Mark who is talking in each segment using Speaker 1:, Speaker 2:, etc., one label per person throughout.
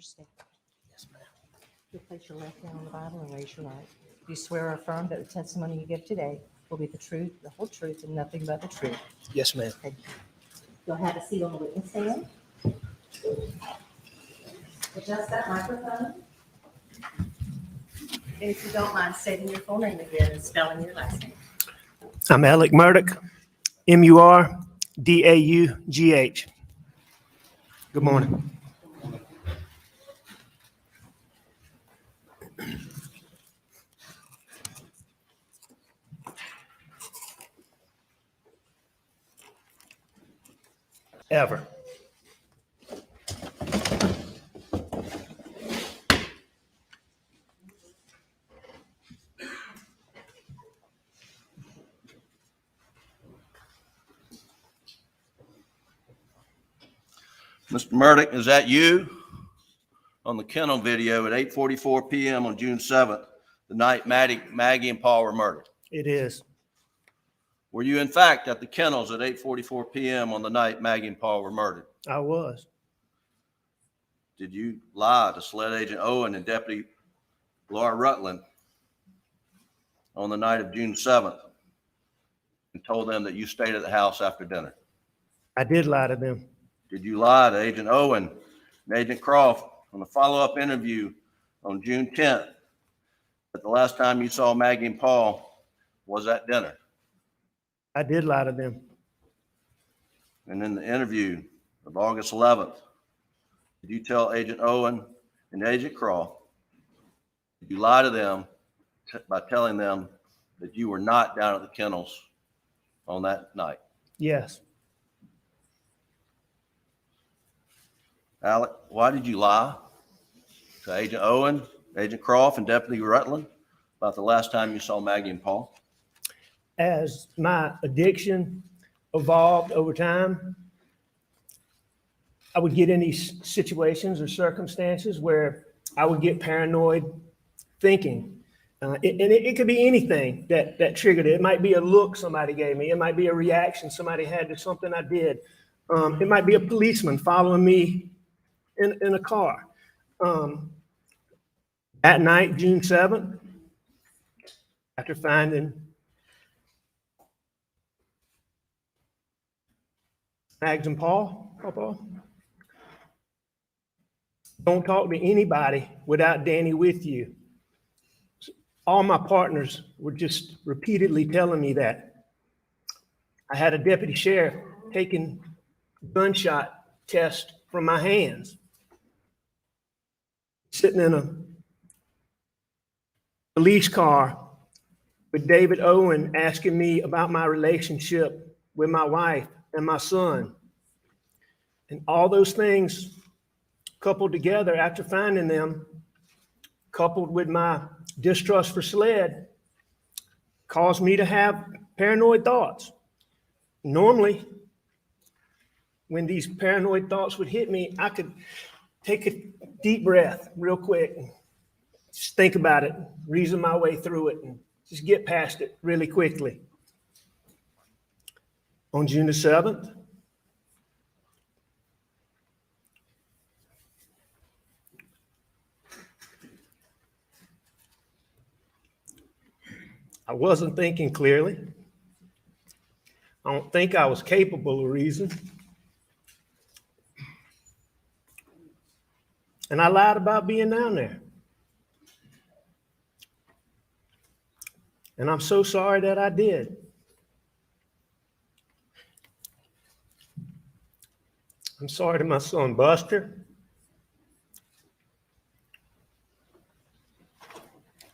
Speaker 1: step. You place your left hand on the Bible and raise your right. Do you swear or affirm that the testimony you give today will be the truth, the whole truth, and nothing but the truth?
Speaker 2: Yes, ma'am.
Speaker 1: Thank you. You'll have a seat on the witness stand. Adjust that microphone. And if you don't mind stating your full name again and spelling your last name.
Speaker 2: I'm Alex Murdaugh, Murdaugh. Good morning. Ever.
Speaker 3: Mr. Murdaugh, is that you? On the kennel video at 8:44 p.m. on June 7th, the night Maggie and Paul were murdered.
Speaker 2: It is.
Speaker 3: Were you in fact at the kennels at 8:44 p.m. on the night Maggie and Paul were murdered?
Speaker 2: I was.
Speaker 3: Did you lie to Sled Agent Owen and Deputy Laura Rutland on the night of June 7th and told them that you stayed at the house after dinner?
Speaker 2: I did lie to them.
Speaker 3: Did you lie to Agent Owen and Agent Croft on the follow-up interview on June 10th that the last time you saw Maggie and Paul was at dinner?
Speaker 2: I did lie to them.
Speaker 3: And in the interview of August 11th, did you tell Agent Owen and Agent Croft, did you lie to them by telling them that you were not down at the kennels on that night?
Speaker 2: Yes.
Speaker 3: Alec, why did you lie to Agent Owen, Agent Croft, and Deputy Rutland about the last time you saw Maggie and Paul?
Speaker 2: As my addiction evolved over time, I would get in these situations or circumstances where I would get paranoid thinking. It could be anything that triggered it. It might be a look somebody gave me. It might be a reaction somebody had to something I did. It might be a policeman following me in a car. That night, June 7th, after finding Mags and Paul, don't talk to anybody without Danny with you. All my partners were just repeatedly telling me that. I had a deputy sheriff taking gunshot tests from my hands, sitting in a police car with David Owen asking me about my relationship with my wife and my son. And all those things coupled together after finding them, coupled with my distrust for Sled, caused me to have paranoid thoughts. Normally, when these paranoid thoughts would hit me, I could take a deep breath real quick, and just think about it, reason my way through it, and just get past it really quickly. On June the 7th, I wasn't thinking clearly. I don't think I was capable of reason. And I lied about being down there. And I'm so sorry that I did. I'm sorry to my son Buster.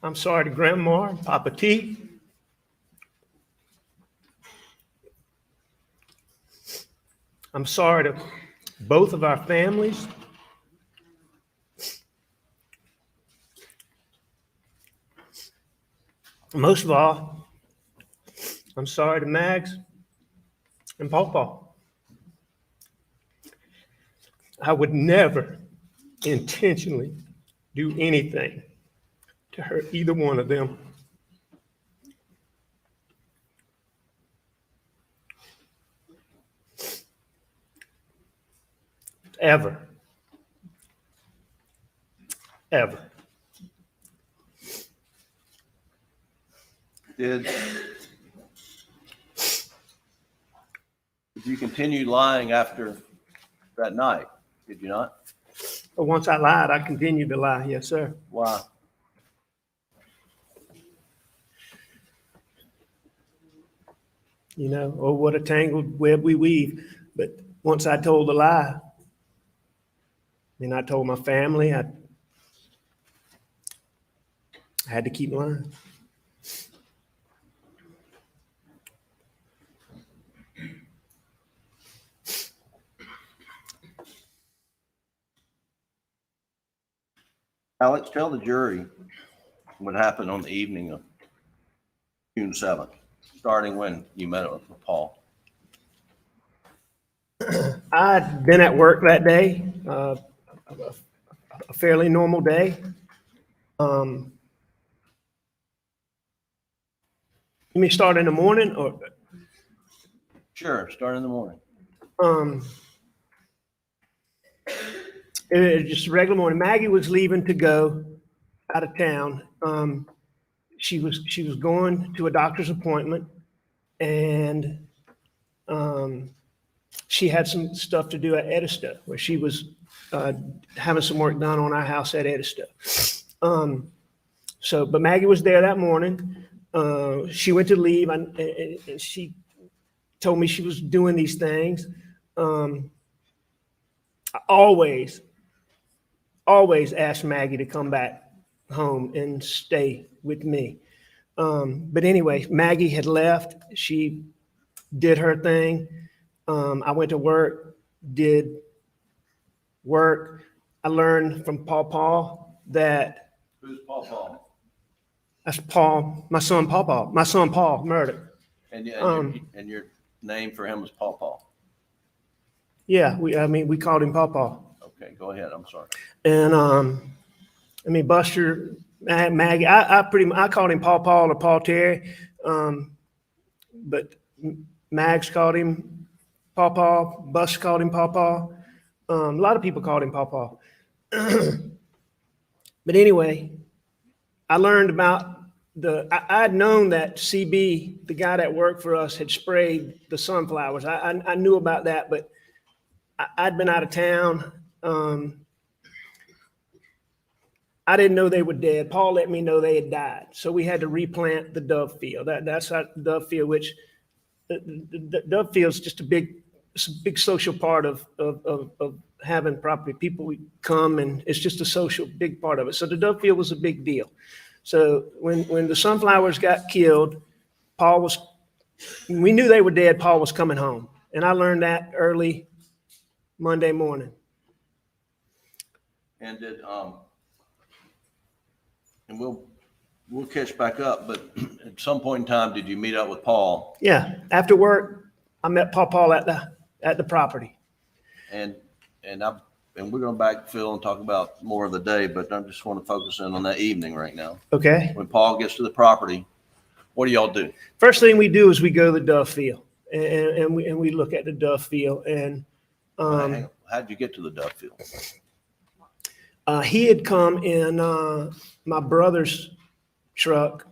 Speaker 2: I'm sorry to Grandma and Papa T. I'm sorry to both of our families. Most of all, I'm sorry to Mags and Pawpaw. I would never intentionally do anything to hurt either one of them. Ever. ever.
Speaker 3: Did you continue lying after that night? Did you not?
Speaker 2: But once I lied, I continued to lie. Yes, sir.
Speaker 3: Why?
Speaker 2: You know, oh, what a tangled web we weave. But once I told the lie, then I told my family, I had to keep lying.
Speaker 3: Alex, tell the jury what happened on the evening of June 7th, starting when you met with Paul.
Speaker 2: I'd been at work that day, a fairly normal day. You mean start in the morning or?
Speaker 3: Sure, start in the morning.
Speaker 2: It was just a regular morning. Maggie was leaving to go out of town. She was going to a doctor's appointment, and she had some stuff to do at Edista, where she was having some work done on our house at Edista. But Maggie was there that morning. She went to leave, and she told me she was doing these things. I always asked Maggie to come back home and stay with me. But anyway, Maggie had left. She did her thing. I went to work, did work. I learned from Paul that.
Speaker 3: Who's Paul?
Speaker 2: That's Paul, my son Paul Murdaugh.
Speaker 3: And your name for him was Paul.
Speaker 2: Yeah, we called him Paul.
Speaker 3: Okay, go ahead. I'm sorry.
Speaker 2: And Buster, Maggie, I called him Paul or Paul Terry, but Mags called him Paul. Buster called him Paul. A lot of people called him Paul. But anyway, I learned about I'd known that CB, the guy that worked for us, had sprayed the sunflowers. I knew about that, but I'd been out of town. I didn't know they were dead. Paul let me know they had died. So we had to replant the dove field. That's our dove field, which the dove field is just a big social part of having property. People come, and it's just a social big part of it. So the dove field was a big deal. So when the sunflowers got killed, we knew they were dead. Paul was coming home. And I learned that early Monday morning.
Speaker 3: And and we'll catch back up, but at some point in time, did you meet up with Paul?
Speaker 2: Yeah, after work, I met Paul at the property.
Speaker 3: And we're going to backfill and talk about more of the day, but I just want to focus in on that evening right now.
Speaker 2: Okay.
Speaker 3: When Paul gets to the property, what do y'all do?
Speaker 2: First thing we do is we go to the dove field, and we look at the dove field. And
Speaker 3: how'd you get to the dove field?
Speaker 2: he had come in my brother's truck.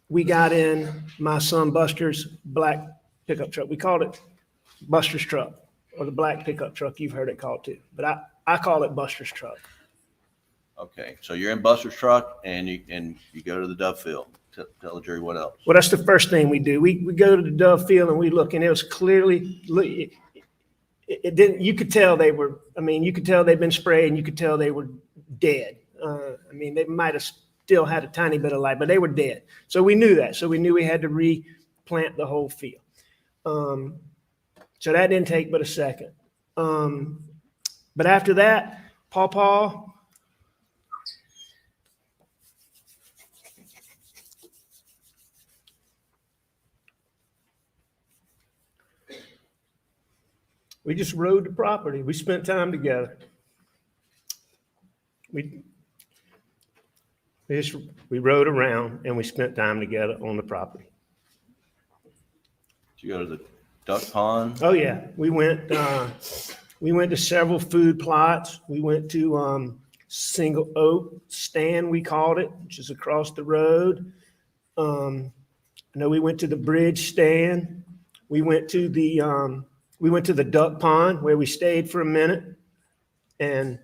Speaker 2: We got in my son Buster's black pickup truck. We called it Buster's truck, or the black pickup truck. You've heard it called too, but I call it Buster's truck.
Speaker 3: Okay, so you're in Buster's truck, and you go to the dove field. Tell the jury what else.
Speaker 2: Well, that's the first thing we do. We go to the dove field and we look, and it was clearly, it didn't, you could tell they were, you could tell they'd been sprayed, and you could tell they were dead. They might have still had a tiny bit of life, but they were dead. So we knew that. So we knew we had to replant the whole field. So that didn't take but a second. But after that, Paul, we just rode the property. We spent time together. We rode around and we spent time together on the property.
Speaker 3: Did you go to the duck pond?
Speaker 2: Oh yeah, we went to several food plots. We went to single oak stand, we called it, which is across the road. I know we went to the bridge stand. We went to the duck pond where we stayed for a minute. And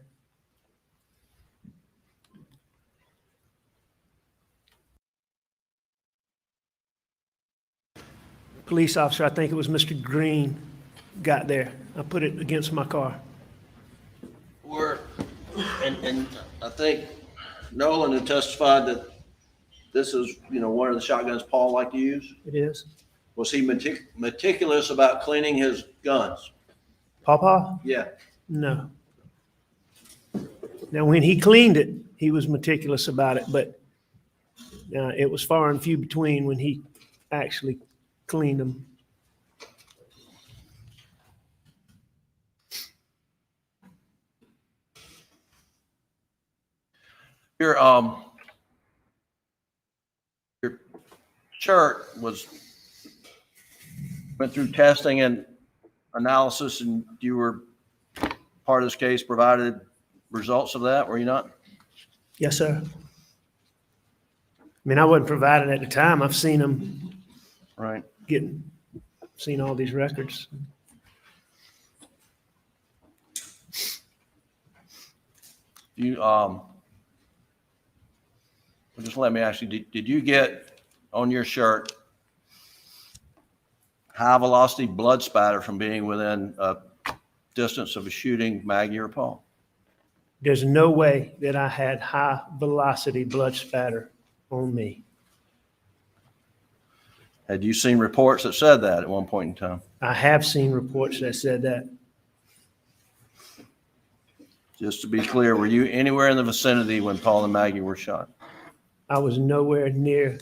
Speaker 2: police officer, I think it was Mr. Green, got there. I put it against my car.
Speaker 3: And I think Nolan had testified that this is, one of the shotguns Paul liked to use.
Speaker 2: It is.
Speaker 3: Was he meticulous about cleaning his guns?
Speaker 2: Pawpaw?
Speaker 3: Yeah.
Speaker 2: No. Now, when he cleaned it, he was meticulous about it, but it was far and few between when he actually cleaned them.
Speaker 3: Your shirt went through testing and analysis, and you were part of this case, provided results of that, were you not?
Speaker 2: Yes, sir. I mean, I wasn't provided at the time. I've seen them
Speaker 3: Right.
Speaker 2: seen all these records.
Speaker 3: Just let me ask you, did you get on your shirt high velocity blood spatter from being within a distance of a shooting Maggie or Paul?
Speaker 2: There's no way that I had high velocity blood spatter on me.
Speaker 3: Had you seen reports that said that at one point in time?
Speaker 2: I have seen reports that said that.
Speaker 3: Just to be clear, were you anywhere in the vicinity when Paul and Maggie were shot?
Speaker 2: I was nowhere near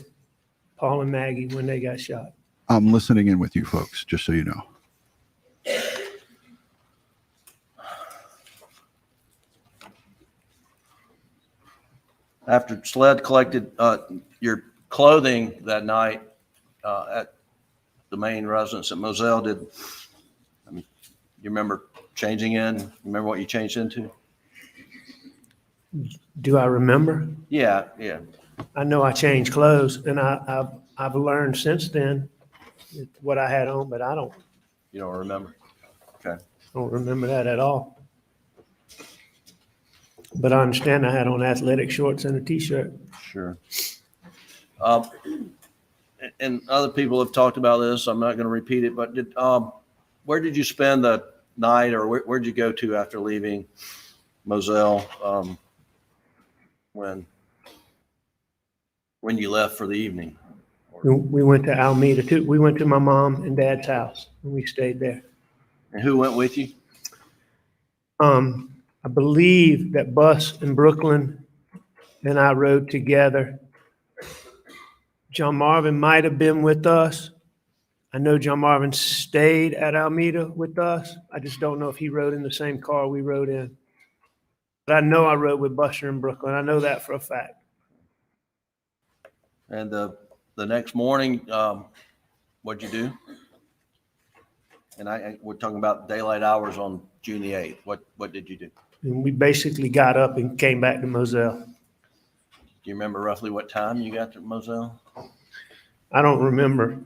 Speaker 2: Paul and Maggie when they got shot.
Speaker 4: I'm listening in with you folks, just so you know.
Speaker 3: After Sled collected your clothing that night at the main residence at Moselle, you remember changing in? You remember what you changed into?
Speaker 2: Do I remember?
Speaker 3: Yeah.
Speaker 2: I know I changed clothes, and I've learned since then what I had on, but
Speaker 3: You don't remember? Okay.
Speaker 2: don't remember that at all. But I understand I had on athletic shorts and a t-shirt.
Speaker 3: Sure. And other people have talked about this. I'm not going to repeat it, but where did you spend the night, or where'd you go to after leaving Moselle when you left for the evening?
Speaker 2: We went to Alameda too. We went to my mom and dad's house, and we stayed there.
Speaker 3: And who went with you?
Speaker 2: I believe that Bus and Brooklyn and I rode together. John Marvin might have been with us. I know John Marvin stayed at Alameda with us. I just don't know if he rode in the same car we rode in. But I know I rode with Buster and Brooklyn. I know that for a fact.
Speaker 3: And the next morning, what'd you do? And we're talking about daylight hours on June the 8th. What did you do?
Speaker 2: And we basically got up and came back to Moselle.
Speaker 3: Do you remember roughly what time you got to Moselle?
Speaker 2: I don't remember.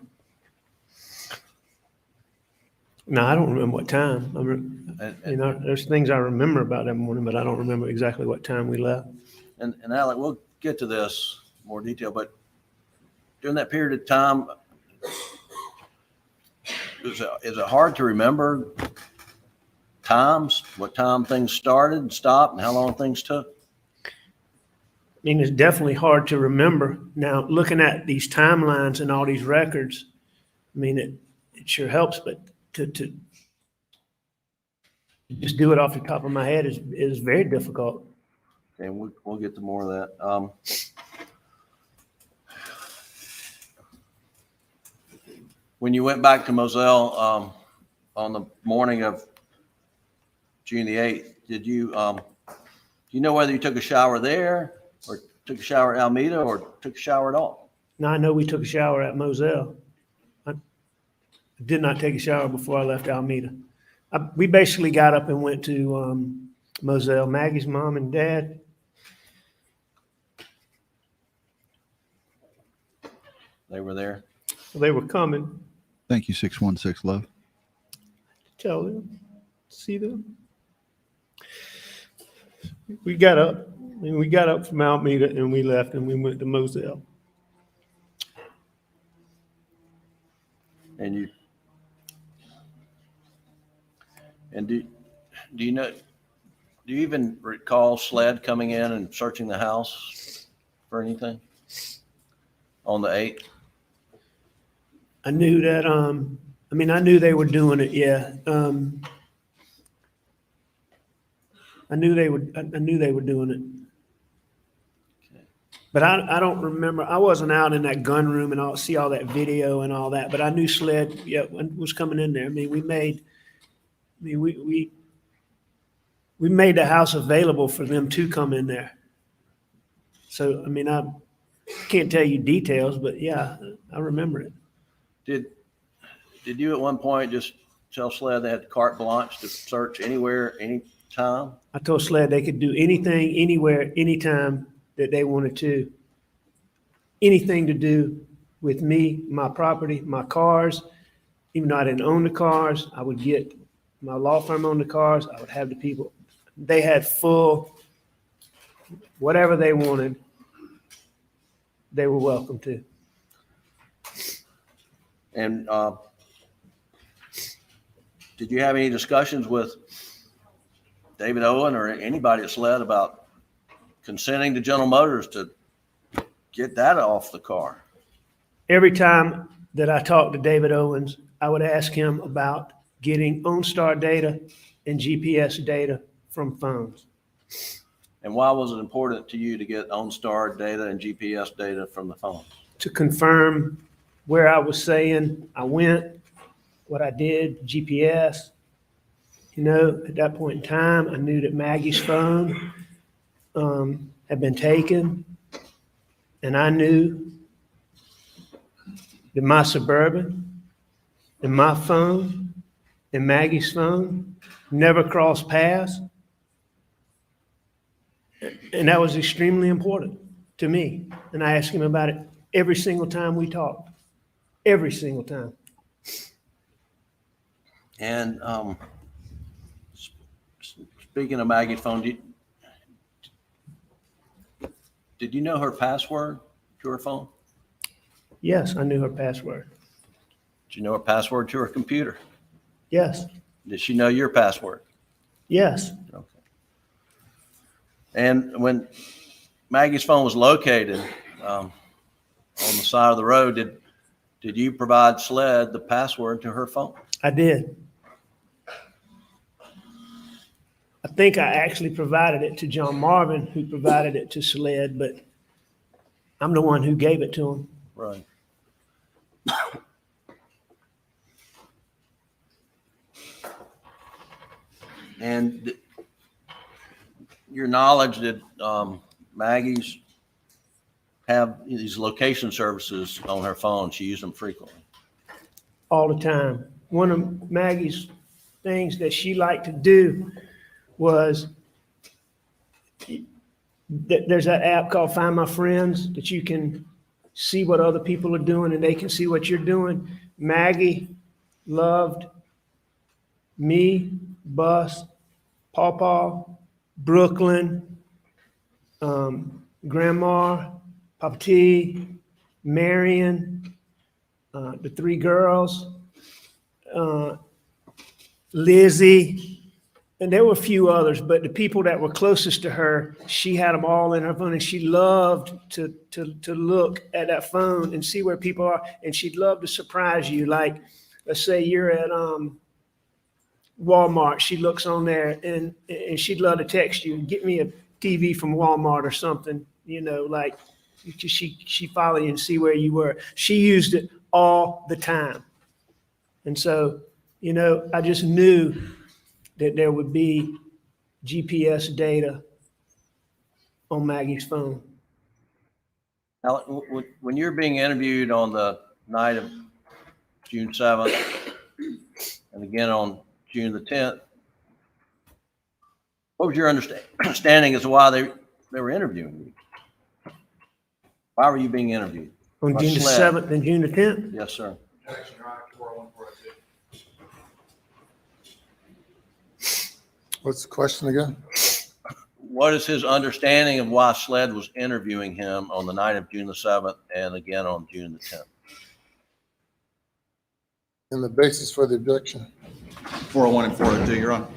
Speaker 2: No, I don't remember what time. There's things I remember about that morning, but I don't remember exactly what time we left.
Speaker 3: And Alec, we'll get to this in more detail, but during that period of time, is it hard to remember times, what time things started and stopped, and how long things took?
Speaker 2: I mean, it's definitely hard to remember. Now, looking at these timelines and all these records, I mean, it sure helps, but to just do it off the top of my head is very difficult.
Speaker 3: And we'll get to more of that. When you went back to Moselle on the morning of June the 8th, do you know whether you took a shower there, or took a shower at Alameda, or took a shower at all?
Speaker 2: Now, I know we took a shower at Moselle. I did not take a shower before I left Alameda. We basically got up and went to Moselle. Maggie's mom and dad
Speaker 3: They were there?
Speaker 2: They were coming.
Speaker 4: Thank you, 616 Love.
Speaker 2: Tell them, see them. We got up, and we got up from Alameda, and we left, and we went to Moselle.
Speaker 3: And you, and do you know, do you even recall Sled coming in and searching the house for anything on the 8th?
Speaker 2: I knew that, I knew they were doing it, yeah. I knew they were doing it. But I don't remember, I wasn't out in that gun room and see all that video and all that, but I knew Sled, was coming in there. We made the house available for them to come in there. So, I can't tell you details, but yeah, I remember it.
Speaker 3: Did you at one point just tell Sled they had carte blanche to search anywhere, anytime?
Speaker 2: I told Sled they could do anything, anywhere, anytime that they wanted to. Anything to do with me, my property, my cars. Even though I didn't own the cars, I would get my law firm owned the cars. I would have the people. They had full, whatever they wanted, they were welcome to.
Speaker 3: And did you have any discussions with David Owen or anybody at Sled about consenting to General Motors to get that off the car?
Speaker 2: Every time that I talked to David Owens, I would ask him about getting OnStar data and GPS data from phones.
Speaker 3: And why was it important to you to get OnStar data and GPS data from the phone?
Speaker 2: To confirm where I was saying I went, what I did, GPS. At that point in time, I knew that Maggie's phone had been taken, and I knew that my Suburban and my phone and Maggie's phone never crossed paths. And that was extremely important to me. And I asked him about it every single time we talked. Every single time.
Speaker 3: And speaking of Maggie's phone, did you know her password to her phone?
Speaker 2: Yes, I knew her password.
Speaker 3: Did you know her password to her computer?
Speaker 2: Yes.
Speaker 3: Did she know your password?
Speaker 2: Yes.
Speaker 3: Okay. And when Maggie's phone was located on the side of the road, did you provide Sled the password to her phone?
Speaker 2: I did. I think I actually provided it to John Marvin, who provided it to Sled, but I'm the one who gave it to him.
Speaker 3: Right. And your knowledge that Maggie's have these location services on her phone, she used them frequently.
Speaker 2: All the time. One of Maggie's things that she liked to do was there's that app called Find My Friends that you can see what other people are doing and they can see what you're doing. Maggie loved me, Bus, Pawpaw, Brooklyn, Grandma, Papa T, Marion, the three girls, Lizzie, and there were a few others, but the people that were closest to her, she had them all in her phone, and she loved to look at that phone and see where people are, and she'd love to surprise you. Like, let's say you're at Walmart, she looks on there, and she'd love to text you, get me a TV from Walmart or something, like she follow you and see where you were. She used it all the time. And so, I just knew that there would be GPS data on Maggie's phone.
Speaker 3: Alex, when you're being interviewed on the night of June 7th and again on June the 10th, what was your understanding as to why they were interviewing you? Why were you being interviewed?
Speaker 2: On
Speaker 3: By
Speaker 2: June the
Speaker 3: Sled.
Speaker 2: 7th and June the 10th?
Speaker 3: Yes, sir.
Speaker 5: What's the question again?
Speaker 3: What is his understanding of why Sled was interviewing him on the night of June the 7th and again on June the 10th?
Speaker 5: And the basis for the objection?
Speaker 6: 401 and 402, Your Honor.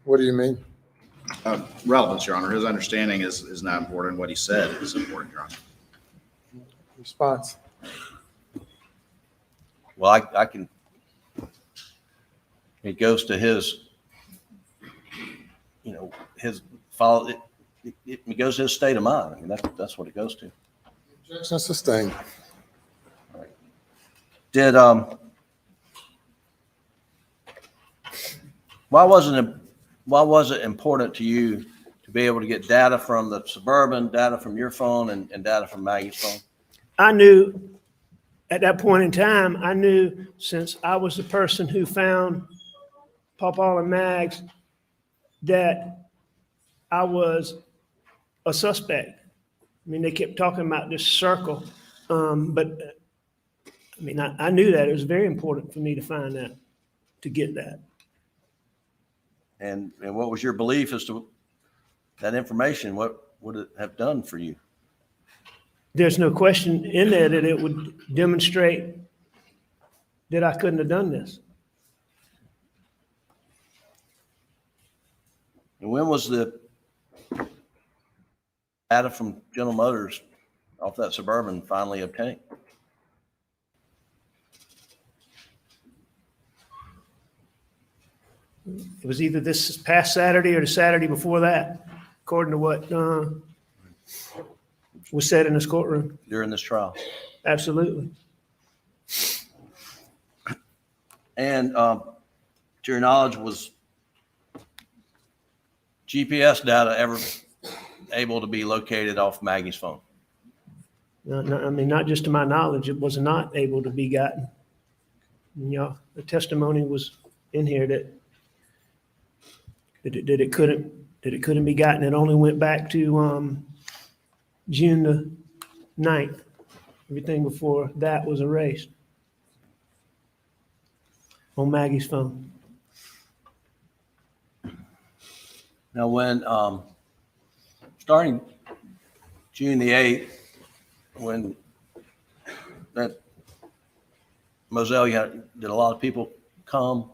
Speaker 5: What do you mean?
Speaker 6: Relevance, Your Honor. His understanding is not important. What he said is important, Your Honor.
Speaker 5: Response.
Speaker 3: Well, I can, it goes to his, his follow, it goes to his state of mind. I mean, that's what it goes to.
Speaker 5: Objection sustained.
Speaker 3: Did, why was it important to you to be able to get data from the Suburban, data from your phone, and data from Maggie's phone?
Speaker 2: I knew at that point in time, I knew since I was the person who found Pawpaw and Mags that I was a suspect. I mean, they kept talking about this circle, but I mean, I knew that it was very important for me to find that, to get that.
Speaker 3: And what was your belief as to that information? What would it have done for you?
Speaker 2: There's no question in there that it would demonstrate that I couldn't have done this.
Speaker 3: And when was the data from General Motors off that Suburban finally obtained?
Speaker 2: It was either this past Saturday or the Saturday before that, according to what was said in this courtroom.
Speaker 3: During this trial?
Speaker 2: Absolutely.
Speaker 3: And to your knowledge, was GPS data ever able to be located off Maggie's phone?
Speaker 2: No, I mean, not just to my knowledge, it was not able to be gotten. You know, the testimony was in here that it couldn't be gotten. It only went back to June the 9th. Everything before that was erased on Maggie's phone.
Speaker 3: Now, when starting June the 8th, when that Moselle, did a lot of people come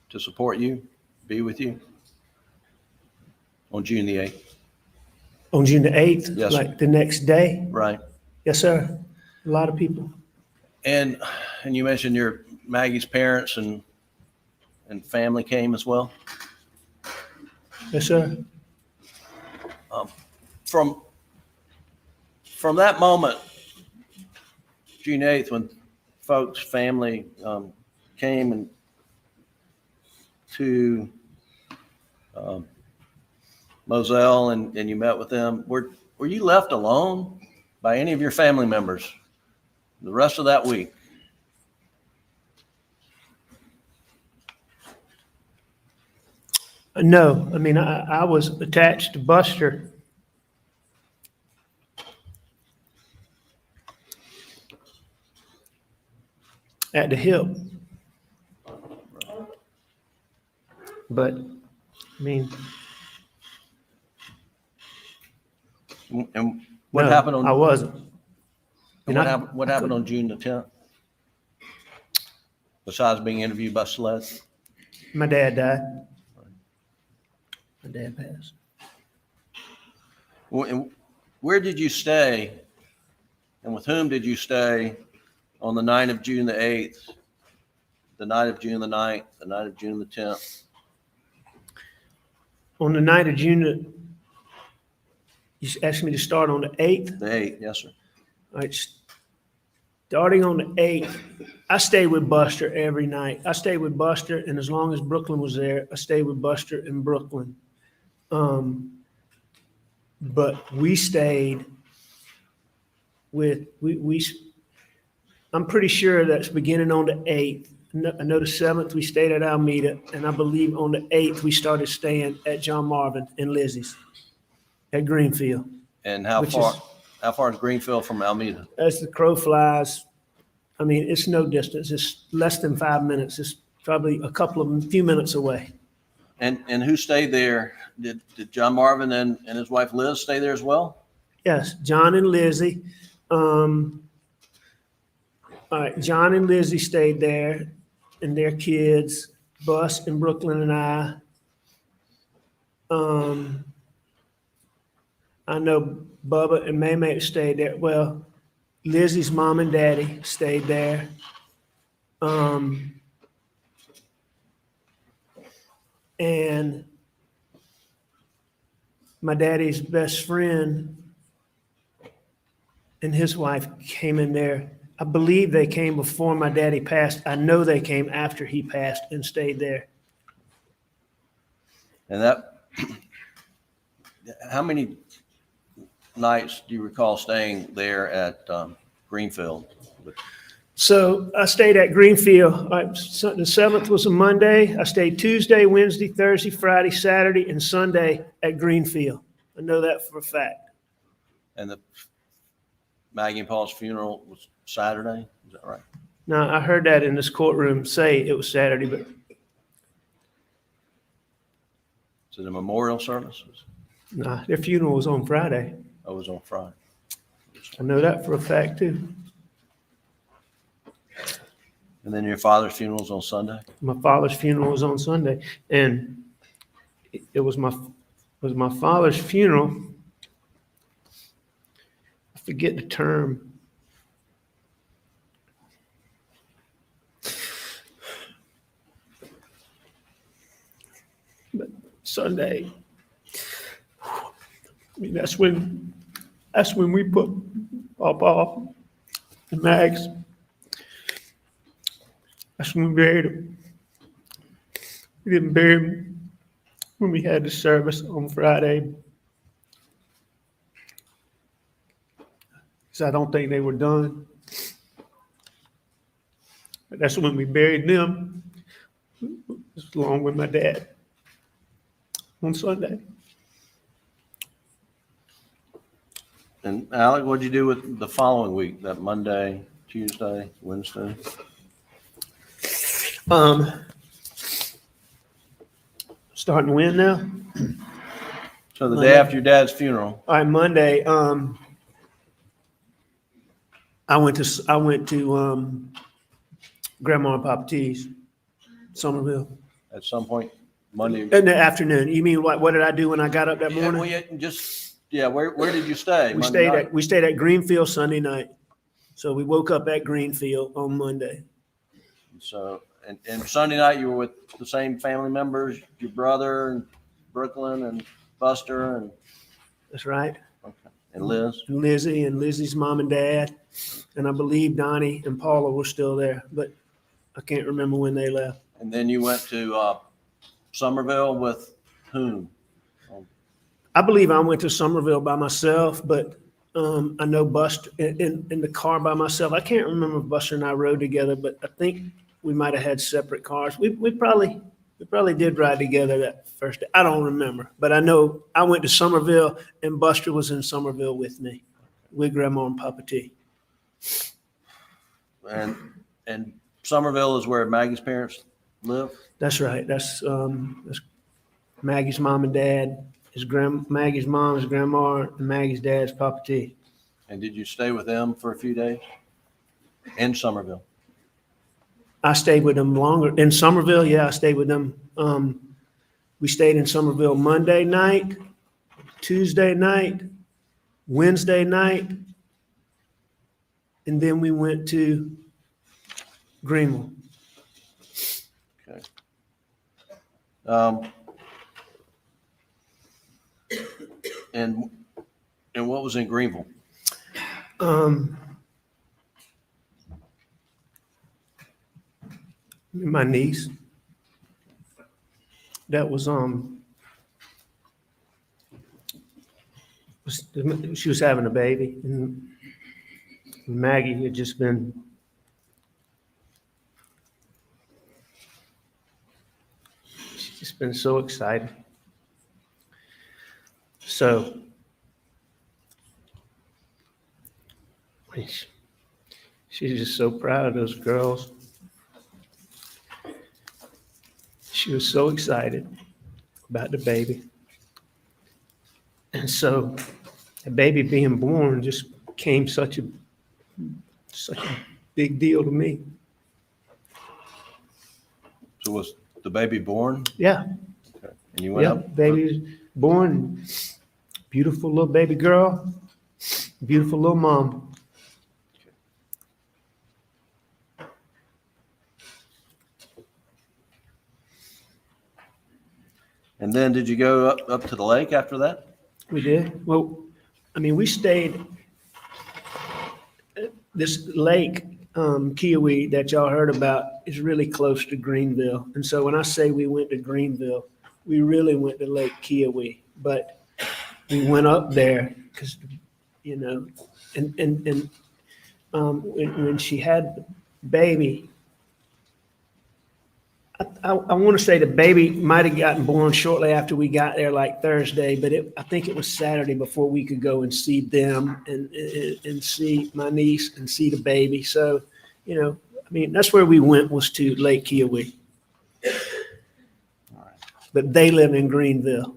Speaker 3: to support you, be with you on June the 8th?
Speaker 2: On June the 8th,
Speaker 3: Yes, sir.
Speaker 2: like the next day?
Speaker 3: Right.
Speaker 2: Yes, sir. A lot of people.
Speaker 3: And you mentioned your Maggie's parents and family came as well.
Speaker 2: Yes, sir.
Speaker 3: From that moment, June 8th, when folks, family came and to Moselle and you met with them, were you left alone by any of your family members the rest of that week?
Speaker 2: No, I mean, I was attached to Buster. At the hip. But, I mean,
Speaker 3: And what
Speaker 2: no,
Speaker 3: happened on?
Speaker 2: I wasn't.
Speaker 3: And
Speaker 2: And
Speaker 3: what happened on June the 10th? Besides being interviewed by Sled?
Speaker 2: My dad died. My dad passed.
Speaker 3: And where did you stay and with whom did you stay on the night of June the 8th, the night of June the 9th, the night of June the 10th?
Speaker 2: On the night of June, you asked me to start on the 8th?
Speaker 3: The 8th, yes, sir.
Speaker 2: All right, starting on the 8th, I stayed with Buster every night. I stayed with Buster, and as long as Brooklyn was there, I stayed with Buster in Brooklyn. But we stayed with, I'm pretty sure that's beginning on the 8th. I know the 7th we stayed at Alameda, and I believe on the 8th we started staying at John Marvin and Lizzie's at Greenfield.
Speaker 3: And How far is Greenfield from Alameda?
Speaker 2: As the crow flies, I mean, it's no distance. It's less than 5 minutes. It's probably few minutes away.
Speaker 3: And who stayed there? Did John Marvin and his wife Liz stay there as well?
Speaker 2: Yes, John and Lizzie. All right, John and Lizzie stayed there and their kids, Bus and Brooklyn and I. I know Bubba and Maymay stayed there. Well, Lizzie's mom and daddy stayed there. And my daddy's best friend and his wife came in there. I believe they came before my daddy passed. I know they came after he passed and stayed there.
Speaker 3: And that, how many nights do you recall staying there at Greenfield?
Speaker 2: So I stayed at Greenfield. The 7th was a Monday. I stayed Tuesday, Wednesday, Thursday, Friday, Saturday, and Sunday at Greenfield. I know that for a fact.
Speaker 3: And the Maggie and Paul's funeral was Saturday, is that right?
Speaker 2: Now, I heard that in this courtroom say it was Saturday, but
Speaker 3: Is it a memorial service?
Speaker 2: nah, their funeral was on Friday.
Speaker 3: Oh, it was on Friday.
Speaker 2: I know that for a fact too.
Speaker 3: And then your father's funeral's on Sunday?
Speaker 2: My father's funeral was on Sunday, and it was my father's funeral. I forget the term. But Sunday, I mean, that's when we put Papa and Mags. That's when we buried him. We didn't bury him when we had the service on Friday, because I don't think they were done. But that's when we buried them, along with my dad, on Sunday.
Speaker 3: And Alec, what'd you do with the following week, that Monday, Tuesday, Wednesday?
Speaker 2: Starting when now?
Speaker 3: So the day after your dad's funeral,
Speaker 2: All right, Monday. I went to Grandma and Papa T's, Somerville,
Speaker 3: at some point, Monday.
Speaker 2: in the afternoon. You mean what did I do when I got up that
Speaker 3: Yeah,
Speaker 2: morning?
Speaker 3: well, yeah, where did you stay?
Speaker 2: We
Speaker 3: Monday night?
Speaker 2: stayed at Greenfield Sunday night. So we woke up at Greenfield on Monday.
Speaker 3: So, and Sunday night you were with the same family members, your brother and Brooklyn and Buster and,
Speaker 2: That's right.
Speaker 3: okay, and Liz?
Speaker 2: And Lizzie and Lizzie's mom and dad. And I believe Donnie and Paula were still there, but I can't remember when they left.
Speaker 3: And then you went to Somerville with whom?
Speaker 2: I believe I went to Somerville by myself, but I know Buster in the car by myself. I can't remember if Buster and I rode together, but I think we might have had separate cars. We probably did ride together that first day. I don't remember, but I know I went to Somerville and Buster was in Somerville with me, with Grandma and Papa T.
Speaker 3: And Somerville is where Maggie's parents live?
Speaker 2: That's right. That's Maggie's mom and dad. Maggie's mom is Grandma, and Maggie's dad's Papa T.
Speaker 3: And did you stay with them for a few days in Somerville?
Speaker 2: I stayed with them longer. In Somerville, yeah, I stayed with them. We stayed in Somerville Monday night, Tuesday night, Wednesday night, and then we went to Greenville.
Speaker 3: Okay. And what was in Greenville?
Speaker 2: My niece. That was she was having a baby, and Maggie had just been. She's just been so excited. So She's just so proud of those girls. She was so excited about the baby. And so the baby being born just became such a big deal to me.
Speaker 3: So was the baby born?
Speaker 2: Yeah,
Speaker 3: And you went
Speaker 2: yeah,
Speaker 3: up?
Speaker 2: baby's born. Beautiful little baby girl, beautiful little mom.
Speaker 3: And then did you go up to the lake after that?
Speaker 2: We did. Well, I mean, we stayed at this lake, Kiowee, that y'all heard about is really close to Greenville. And so when I say we went to Greenville, we really went to Lake Kiowee. But we went up there because, you know, when she had the baby, I want to say the baby might have gotten born shortly after we got there, like Thursday, but I think it was Saturday before we could go and see them and see my niece and see the baby. So, you know, I mean, that's where we went, was to Lake Kiowee. But they live in Greenville.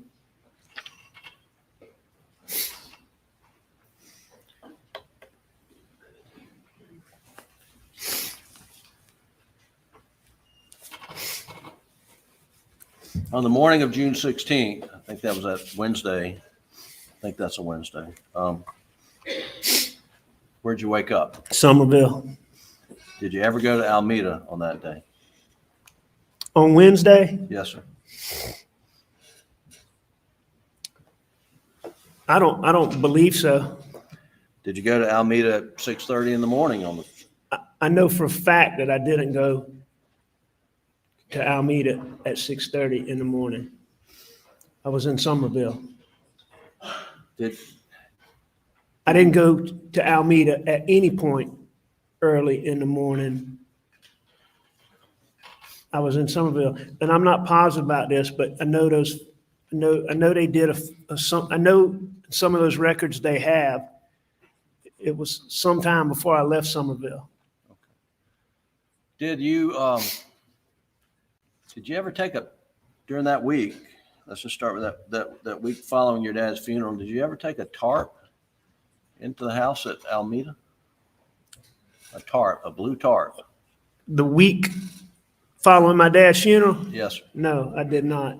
Speaker 3: On the morning of June 16th, I think that was that Wednesday. I think that's a Wednesday. Where'd you wake up?
Speaker 2: Somerville.
Speaker 3: Did you ever go to Alameda on that day?
Speaker 2: On Wednesday?
Speaker 3: Yes, sir.
Speaker 2: I don't believe so.
Speaker 3: Did you go to Alameda at 6:30 in the morning on the?
Speaker 2: I know for a fact that I didn't go to Alameda at 6:30 in the morning. I was in Somerville. I didn't go to Alameda at any point early in the morning. I was in Somerville, and I'm not positive about this, but I know they did I know some of those records they have. It was sometime before I left Somerville.
Speaker 3: Did you ever take during that week? Let's just start with that week following your dad's funeral. Did you ever take a tarp into the house at Alameda? A tarp, a blue tarp.
Speaker 2: The week following my dad's funeral?
Speaker 3: Yes, sir.
Speaker 2: No, I did not.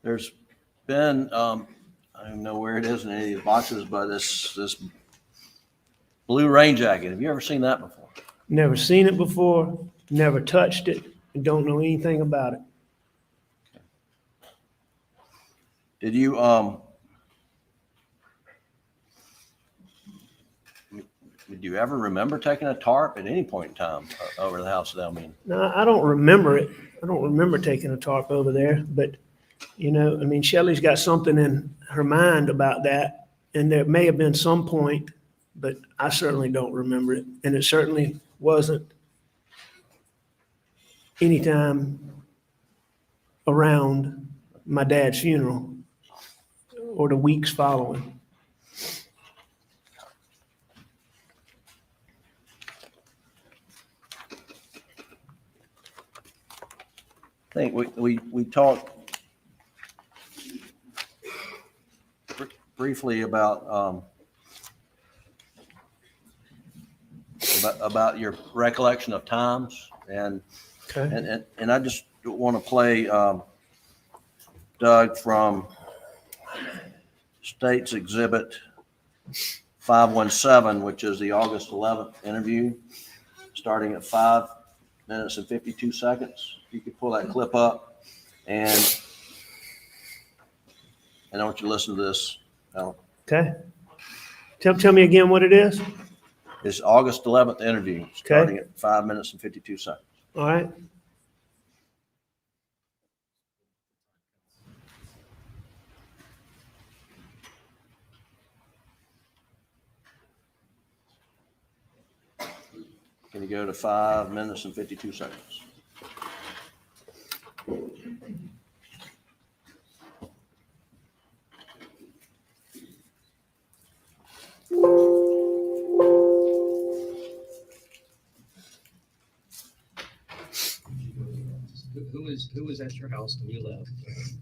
Speaker 3: There's been, I don't know where it is in any of these boxes, but this blue rain jacket. Have you ever seen that before?
Speaker 2: Never seen it before, never touched it, and don't know anything about it.
Speaker 3: Did you, did you ever remember taking a tarp at any point in time over the house at Alameda?
Speaker 2: No, I don't remember it. I don't remember taking a tarp over there, but, you know, I mean, Shelley's got something in her mind about that, and there may have been some point, but I certainly don't remember it. And it certainly wasn't anytime around my dad's funeral or the weeks following.
Speaker 3: I think we talked briefly about your recollection of times, and
Speaker 2: Okay.
Speaker 3: and I just want to play Doug from State's Exhibit 517, which is the August 11th interview, starting at 5 minutes and 52 seconds. You could pull that clip up, and I want you to listen to this.
Speaker 2: Okay. Tell me again what it is.
Speaker 3: It's August 11th interview, starting at 5 minutes and 52 seconds.
Speaker 2: All right.
Speaker 3: Can you go to 5 minutes and 52 seconds?
Speaker 7: Who was at your house when you left?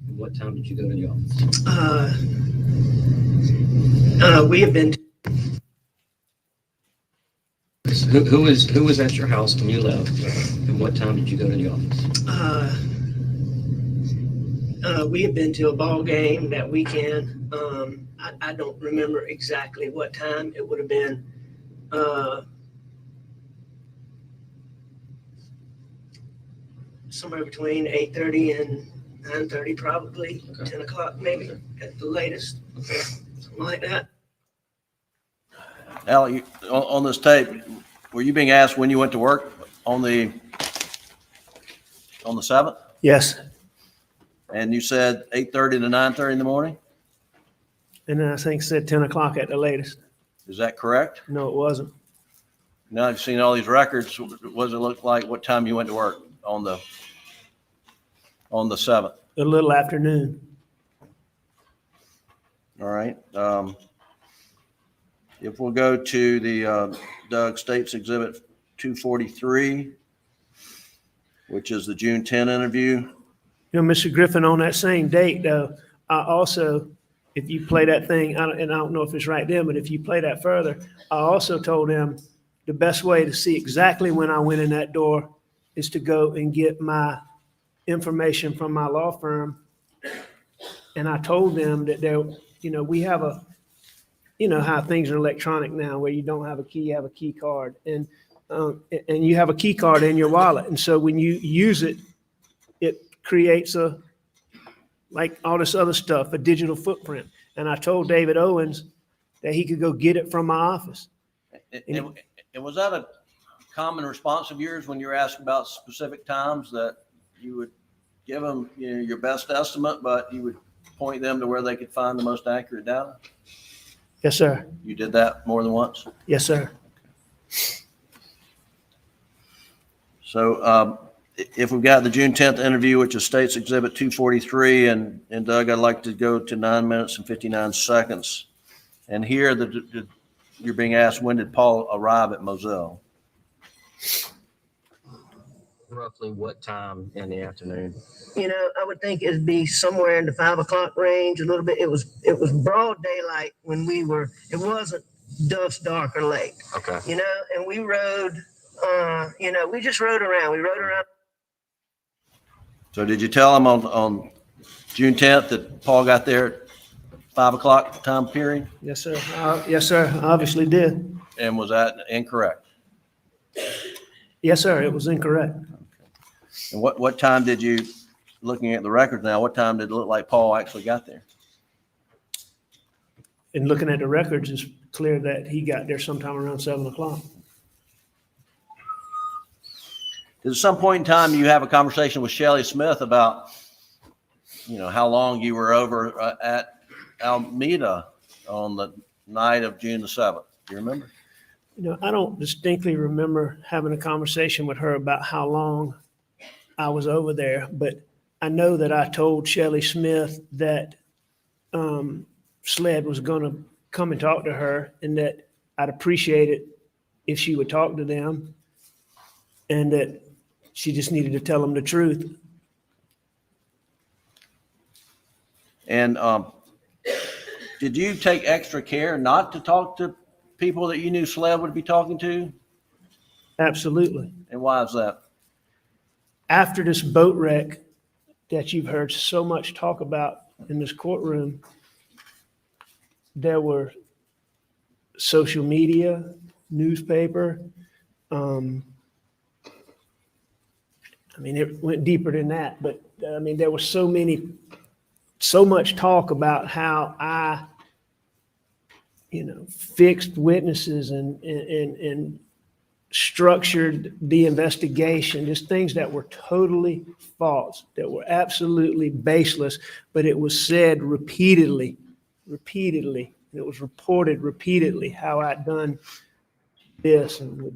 Speaker 7: And what time did you go to the office?
Speaker 8: We have been,
Speaker 7: Who was at your house when you left? And what time did you go to the office?
Speaker 8: we have been to a ball game that weekend. I don't remember exactly what time. It would have been, somewhere between 8:30 and 9:30, probably.
Speaker 7: Okay.
Speaker 8: 10 o'clock maybe at the latest.
Speaker 7: Okay.
Speaker 8: Something like that.
Speaker 3: Al, on this tape, were you being asked when you went to work on the 7th?
Speaker 2: Yes.
Speaker 3: And you said 8:30 to 9:30 in the morning?
Speaker 2: And then I think said 10 o'clock at the latest.
Speaker 3: Is that correct?
Speaker 2: No, it wasn't.
Speaker 3: Now I've seen all these records. What does it look like? What time you went to work on the 7th?
Speaker 2: A little afternoon.
Speaker 3: All right. If we'll go to the Doug States Exhibit 243, which is the June 10 interview.
Speaker 2: You know, Mr. Griffin, on that same date, though, I also, if you play that thing, and I don't know if it's right then, but if you play that further, I also told him the best way to see exactly when I went in that door is to go and get my information from my law firm. And I told them that we have a, you know how things are electronic now, where you don't have a key, you have a key card. And you have a key card in your wallet. And so when you use it, it creates like all this other stuff, a digital footprint. And I told David Owens that he could go get it from my office.
Speaker 3: And was that a common response of yours when you were asked about specific times, that you would give them your best estimate, but you would point them to where they could find the most accurate data?
Speaker 2: Yes, sir.
Speaker 3: You did that more than once?
Speaker 2: Yes, sir.
Speaker 3: So if we've got the June 10th interview, which is States Exhibit 243, and Doug, I'd like to go to 9 minutes and 59 seconds. And here you're being asked, when did Paul arrive at Moselle?
Speaker 7: Roughly what time in the afternoon?
Speaker 8: I would think it'd be somewhere in the 5 o'clock range, a little bit. It was broad daylight when it wasn't dusk, dark, or late.
Speaker 7: Okay.
Speaker 8: And we rode, we just rode around. We rode around.
Speaker 3: So did you tell him on June 10th that Paul got there at 5 o'clock time period?
Speaker 2: Yes, sir. Yes, sir. I obviously did.
Speaker 3: And was that incorrect?
Speaker 2: Yes, sir. It was incorrect.
Speaker 3: And what time did you, looking at the records now, what time did it look like Paul actually got there?
Speaker 2: And looking at the records, it's clear that he got there sometime around 7 o'clock.
Speaker 3: At some point in time, you have a conversation with Shelley Smith about, how long you were over at Alameda on the night of June the 7th. Do you remember?
Speaker 2: I don't distinctly remember having a conversation with her about how long I was over there, but I know that I told Shelley Smith that Sled was going to come and talk to her, and that I'd appreciate it if she would talk to them, and that she just needed to tell them the truth.
Speaker 3: And did you take extra care not to talk to people that you knew Sled would be talking to?
Speaker 2: Absolutely.
Speaker 3: And why is that?
Speaker 2: After this boat wreck that you've heard so much talk about in this courtroom, there were social media, newspaper. It went deeper than that, but there was so much talk about how I, fixed witnesses and structured the investigation, just things that were totally false, that were absolutely baseless, but it was said repeatedly. It was reported repeatedly how I'd done this and with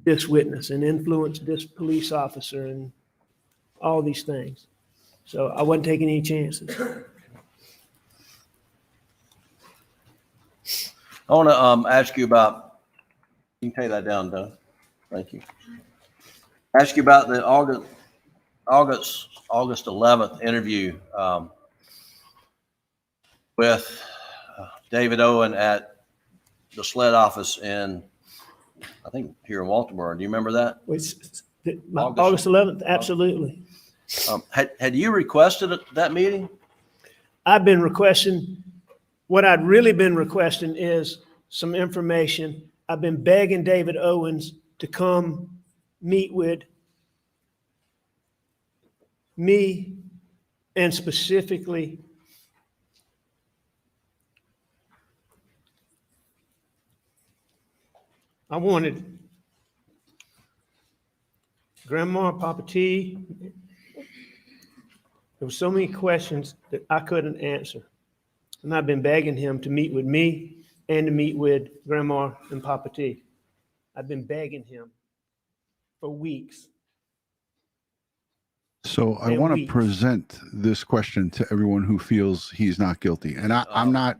Speaker 2: this witness and influenced this police officer and all these things. So I wasn't taking any chances.
Speaker 3: I want to ask you about, you can take that down, Doug. Thank you. Ask you about the August 11th interview with David Owen at the Sled office in, I think, here in Baltimore. Do you remember that?
Speaker 2: August 11th, absolutely.
Speaker 3: Had you requested that meeting?
Speaker 2: I've been requesting, what I'd really been requesting is some information. I've been begging David Owens to come meet with me and specifically I wanted Grandma, Papa T. There were so many questions that I couldn't answer. And I've been begging him to meet with me and to meet with Grandma and Papa T. I've been begging him for weeks.
Speaker 4: So I
Speaker 2: And
Speaker 4: want to
Speaker 2: weeks.
Speaker 4: present this question to everyone who feels he's not guilty. And I'm not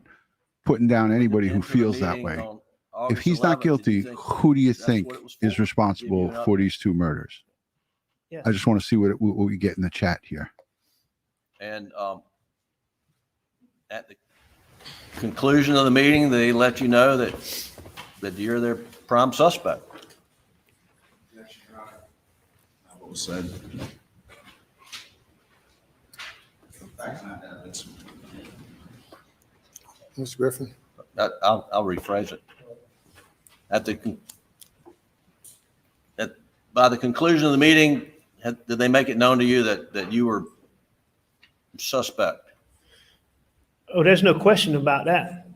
Speaker 4: putting down anybody who
Speaker 3: Into the
Speaker 4: feels that
Speaker 3: meeting
Speaker 4: way.
Speaker 3: on
Speaker 4: If
Speaker 3: August
Speaker 4: he's not
Speaker 3: 11th, did you
Speaker 4: guilty,
Speaker 3: think
Speaker 4: who do you
Speaker 3: that's
Speaker 4: think
Speaker 3: what it was
Speaker 4: is
Speaker 3: for?
Speaker 4: responsible
Speaker 3: Give you an
Speaker 4: for
Speaker 3: update.
Speaker 4: these two murders?
Speaker 2: Yes.
Speaker 4: I just want to see what we get in the chat here.
Speaker 3: And at the conclusion of the meeting, they let you know that you're their prime suspect.
Speaker 6: What was said.
Speaker 5: Mr. Griffin?
Speaker 3: I'll rephrase it. By the conclusion of the meeting, did they make it known to you that you were suspect?
Speaker 2: Oh, there's no question about that.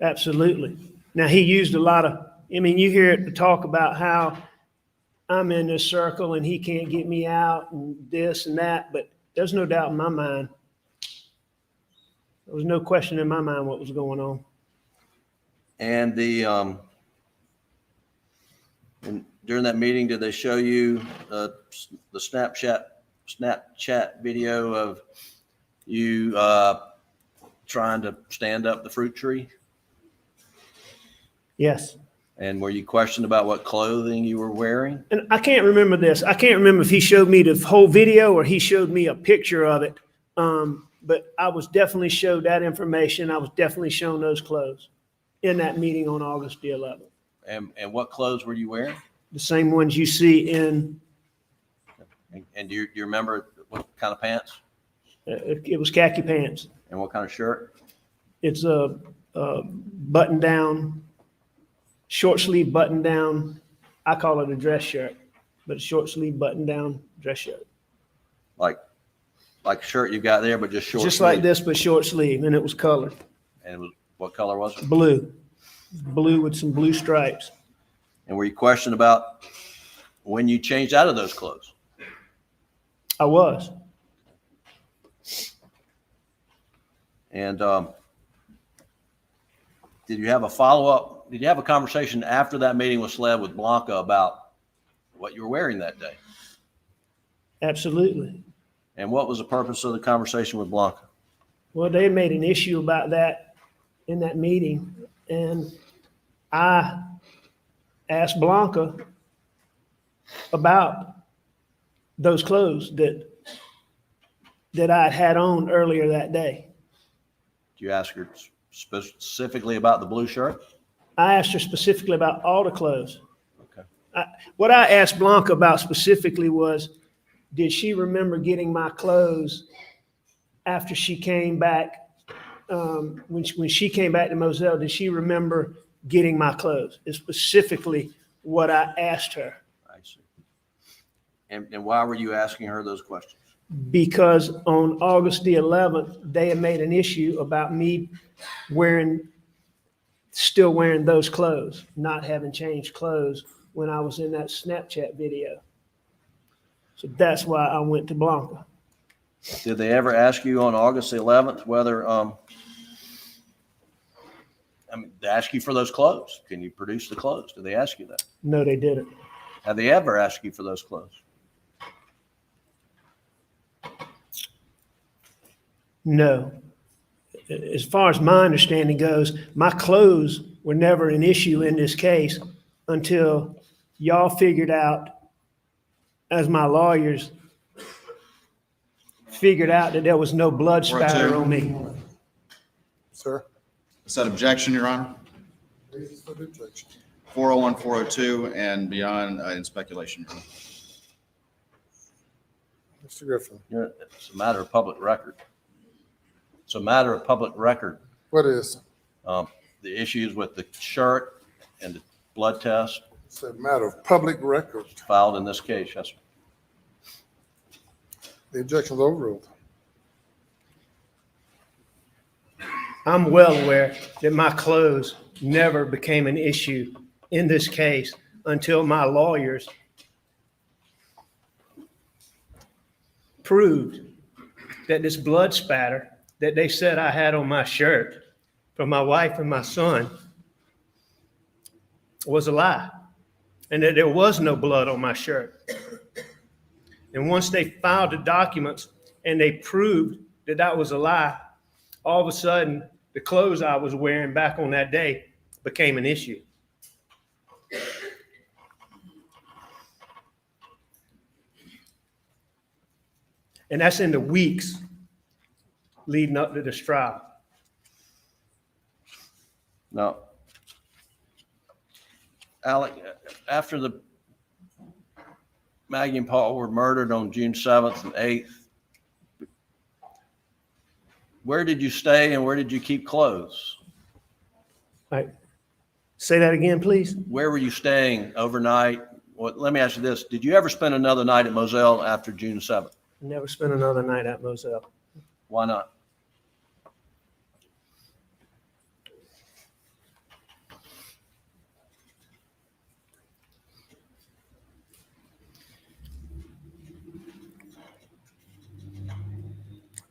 Speaker 2: Absolutely. Now, he used a lot of, I mean, you hear it talk about how I'm in this circle and he can't get me out and this and that, but there's no doubt in my mind. There was no question in my mind what was going on.
Speaker 3: And during that meeting, did they show you the Snapchat video of you trying to stand up the fruit tree?
Speaker 2: Yes.
Speaker 3: And were you questioned about what clothing you were wearing?
Speaker 2: And I can't remember this. I can't remember if he showed me the whole video or he showed me a picture of it. But I was definitely showed that information. I was definitely shown those clothes in that meeting on August the 11th.
Speaker 3: And what clothes were you wearing?
Speaker 2: The same ones you see in,
Speaker 3: And do you remember what kind of pants
Speaker 2: it was khaki pants.
Speaker 3: and what kind of shirt?
Speaker 2: It's a button down, short sleeve button down. I call it a dress shirt, but a short sleeve button down dress shirt.
Speaker 3: Like shirt you got there, but just short.
Speaker 2: Just like
Speaker 3: sleeve?
Speaker 2: this, but short sleeve, and it was colored
Speaker 3: And it was, what color was it?
Speaker 2: blue, blue with some blue stripes.
Speaker 3: And were you questioned about when you changed out of those clothes?
Speaker 2: I was.
Speaker 3: And did you have a follow-up? Did you have a conversation after that meeting with Sled with Blanca about what you were wearing that day?
Speaker 2: Absolutely.
Speaker 3: And what was the purpose of the conversation with Blanca?
Speaker 2: Well, they made an issue about that in that meeting, and I asked Blanca about those clothes that I had on earlier that day.
Speaker 3: Did you ask her specifically about the blue shirt?
Speaker 2: I asked her specifically about all the clothes.
Speaker 3: Okay.
Speaker 2: What I asked Blanca about specifically was, did she remember getting my clothes after she came back? When she came back to Moselle, did she remember getting my clothes? Is specifically what I asked her.
Speaker 3: I see. And why were you asking her those questions?
Speaker 2: Because on August the 11th, they had made an issue about me still wearing those clothes, not having changed clothes when I was in that Snapchat video. So that's why I went to Blanca.
Speaker 3: Did they ever ask you on August the 11th whether, they ask you for those clothes? Can you produce the clothes? Did they ask you that?
Speaker 2: No, they didn't.
Speaker 3: Have they ever asked you for those clothes?
Speaker 2: No. As far as my understanding goes, my clothes were never an issue in this case until y'all figured out as my lawyers figured out that there was no blood spatter on me.
Speaker 5: Sir,
Speaker 6: Is that objection, Your Honor?
Speaker 5: basis for the objection.
Speaker 6: 401, 402, and beyond in speculation, Your Honor.
Speaker 5: Mr. Griffin,
Speaker 3: It's a matter of public record. It's a matter of public record.
Speaker 5: what is?
Speaker 3: The issues with the shirt and the blood test
Speaker 5: It's a matter of public record.
Speaker 3: filed in this case, yes, sir.
Speaker 5: The objection is overruled.
Speaker 2: I'm well aware that my clothes never became an issue in this case until my lawyers proved that this blood spatter that they said I had on my shirt from my wife and my son was a lie, and that there was no blood on my shirt. And once they filed the documents and they proved that that was a lie, all of a sudden, the clothes I was wearing back on that day became an issue. And that's in the weeks leading up to this trial.
Speaker 3: Now, Alec, after the Maggie and Paul were murdered on June 7th and 8th, where did you stay and where did you keep clothes?
Speaker 2: All right. Say that again, please.
Speaker 3: Where were you staying overnight? Well, let me ask you this. Did you ever spend another night at Moselle after June 7th?
Speaker 2: Never spent another night at Moselle.
Speaker 3: Why not?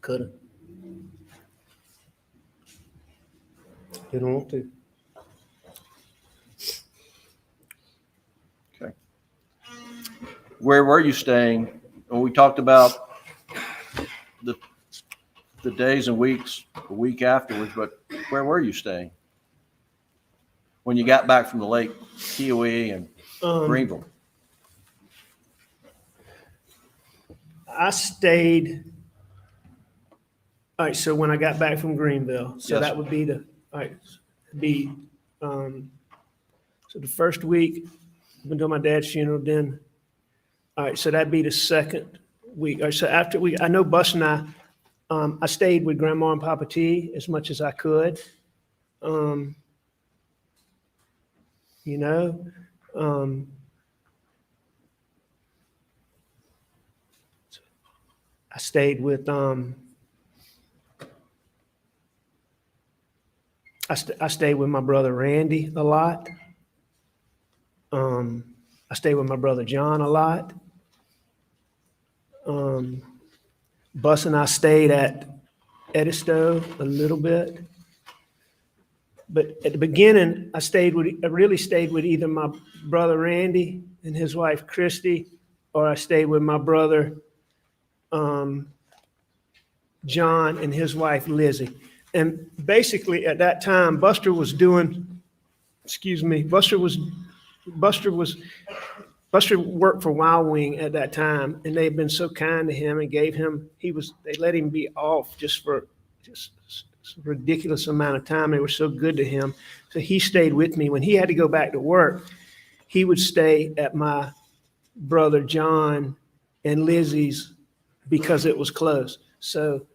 Speaker 2: Couldn't. Didn't want to.
Speaker 3: Okay. Where were you staying? When we talked about the days and weeks, a week afterwards, but where were you staying when you got back from the lake, Kiowee and Greenville?
Speaker 2: I stayed. All right, so when I got back from Greenville, so
Speaker 3: Yes.
Speaker 2: that would be the, all right, so the first week, up until my dad's funeral, then, all right, so that'd be the second week. All right, so after I know Bus and I stayed with Grandma and Papa T as much as I could. You know, I stayed with, I stayed with my brother Randy a lot. I stayed with my brother John a lot. Bus and I stayed at Edisto a little bit. But at the beginning, I really stayed with either my brother Randy and his wife Christy, or I stayed with my brother John and his wife Lizzie. And basically at that time, Buster worked for Wild Wing at that time, and they've been so kind to him and they let him be off just for a ridiculous amount of time. They were so good to him. So he stayed with me. When he had to go back to work, he would stay at my brother John and Lizzie's because it was close. So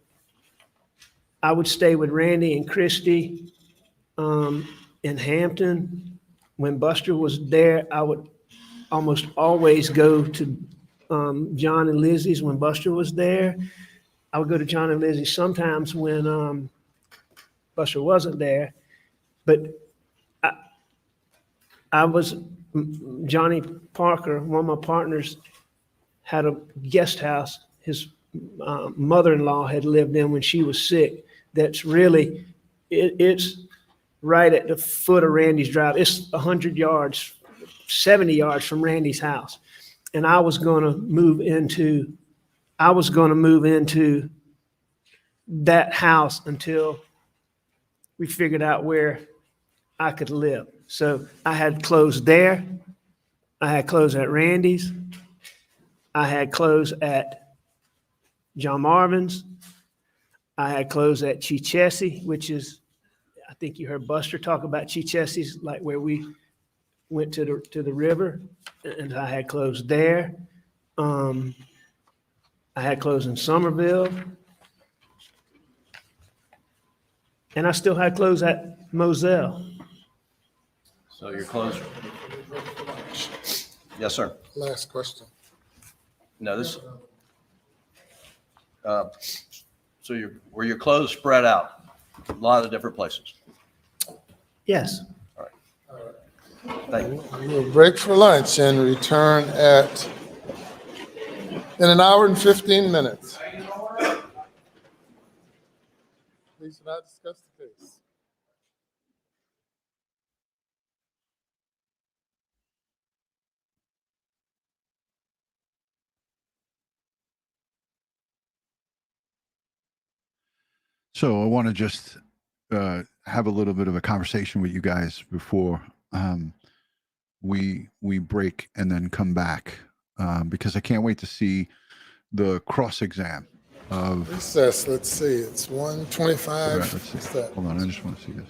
Speaker 2: I would stay with Randy and Christy in Hampton. When Buster was there, I would almost always go to John and Lizzie's when Buster was there. I would go to John and Lizzie sometimes when Buster wasn't there. But Johnny Parker, one of my partners, had a guest house his mother-in-law had lived in when she was sick. That's really, it's right at the foot of Randy's drive. It's 100 yards, 70 yards from Randy's house. And I was going to move into that house until we figured out where I could live. So I had clothes there. I had clothes at Randy's. I had closed at John Marvin's. I had closed at Chichesi, which is, I think you heard Buster talk about Chichesi's, like where we went to the river, and I had closed there. I had closed in Somerville. And I still had closed at Moselle.
Speaker 3: So you're close. Yes, sir.
Speaker 5: Last question.
Speaker 3: No, this, so were your clothes spread out a lot of different places?
Speaker 2: Yes.
Speaker 3: Thank you.
Speaker 5: We'll break for lunch and return in an hour and 15 minutes. Please do not discuss the case.
Speaker 4: So I want to just have a little bit of a conversation with you guys before we break and then come back, because I can't wait to see the cross exam of.
Speaker 5: Recess, let's see, it's 1:25.
Speaker 4: Let's see.
Speaker 5: What's that?
Speaker 4: Hold on, I just want to see this.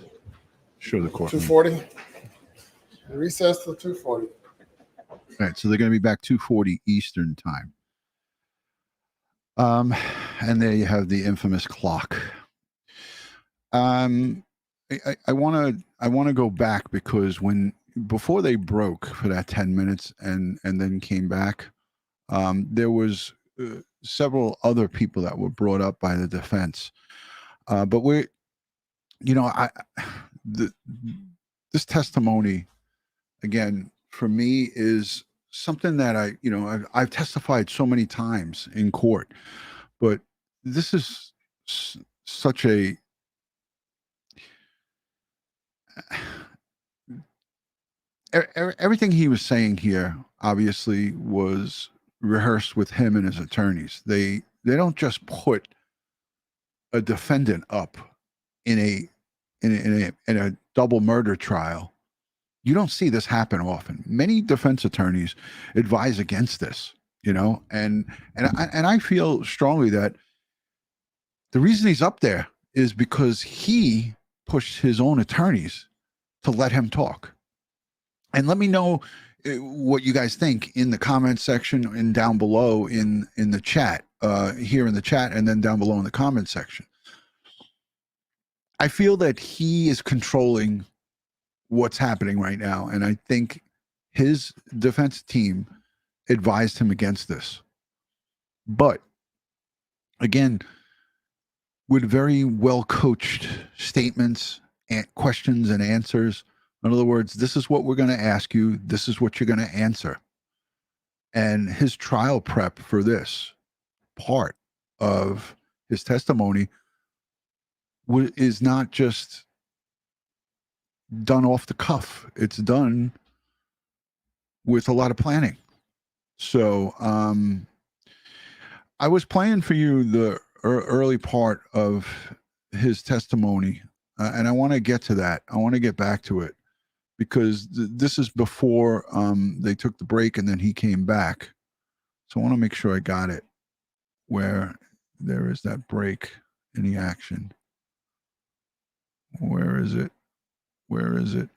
Speaker 4: Show the court.
Speaker 5: 2:40? Recess till 2:40.
Speaker 4: All right, so they're going to be back 2:40 Eastern time. And there you have the infamous clock. I want to go back because before they broke for that 10 minutes and then came back, there was several other people that were brought up by the defense. But this testimony, again, for me is something that I've testified so many times in court, but this is such a everything he was saying here obviously was rehearsed with him and his attorneys. They don't just put a defendant up in a double murder trial. You don't see this happen often. Many defense attorneys advise against this, and I feel strongly that the reason he's up there is because he pushed his own attorneys to let him talk. And let me know what you guys think in the comments section and down below in the chat, here in the chat, and then down below in the comment section. I feel that he is controlling what's happening right now, and I think his defense team advised him against this. But again, with very well coached statements and questions and answers. In other words, this is what we're going to ask you. This is what you're going to answer. And his trial prep for this part of his testimony is not just done off the cuff. It's done with a lot of planning. So I was playing for you the early part of his testimony, and I want to get to that. I want to get back to it because this is before they took the break and then he came back. So I want to make sure I got it where there is that break in the action. Where is it? Where is it?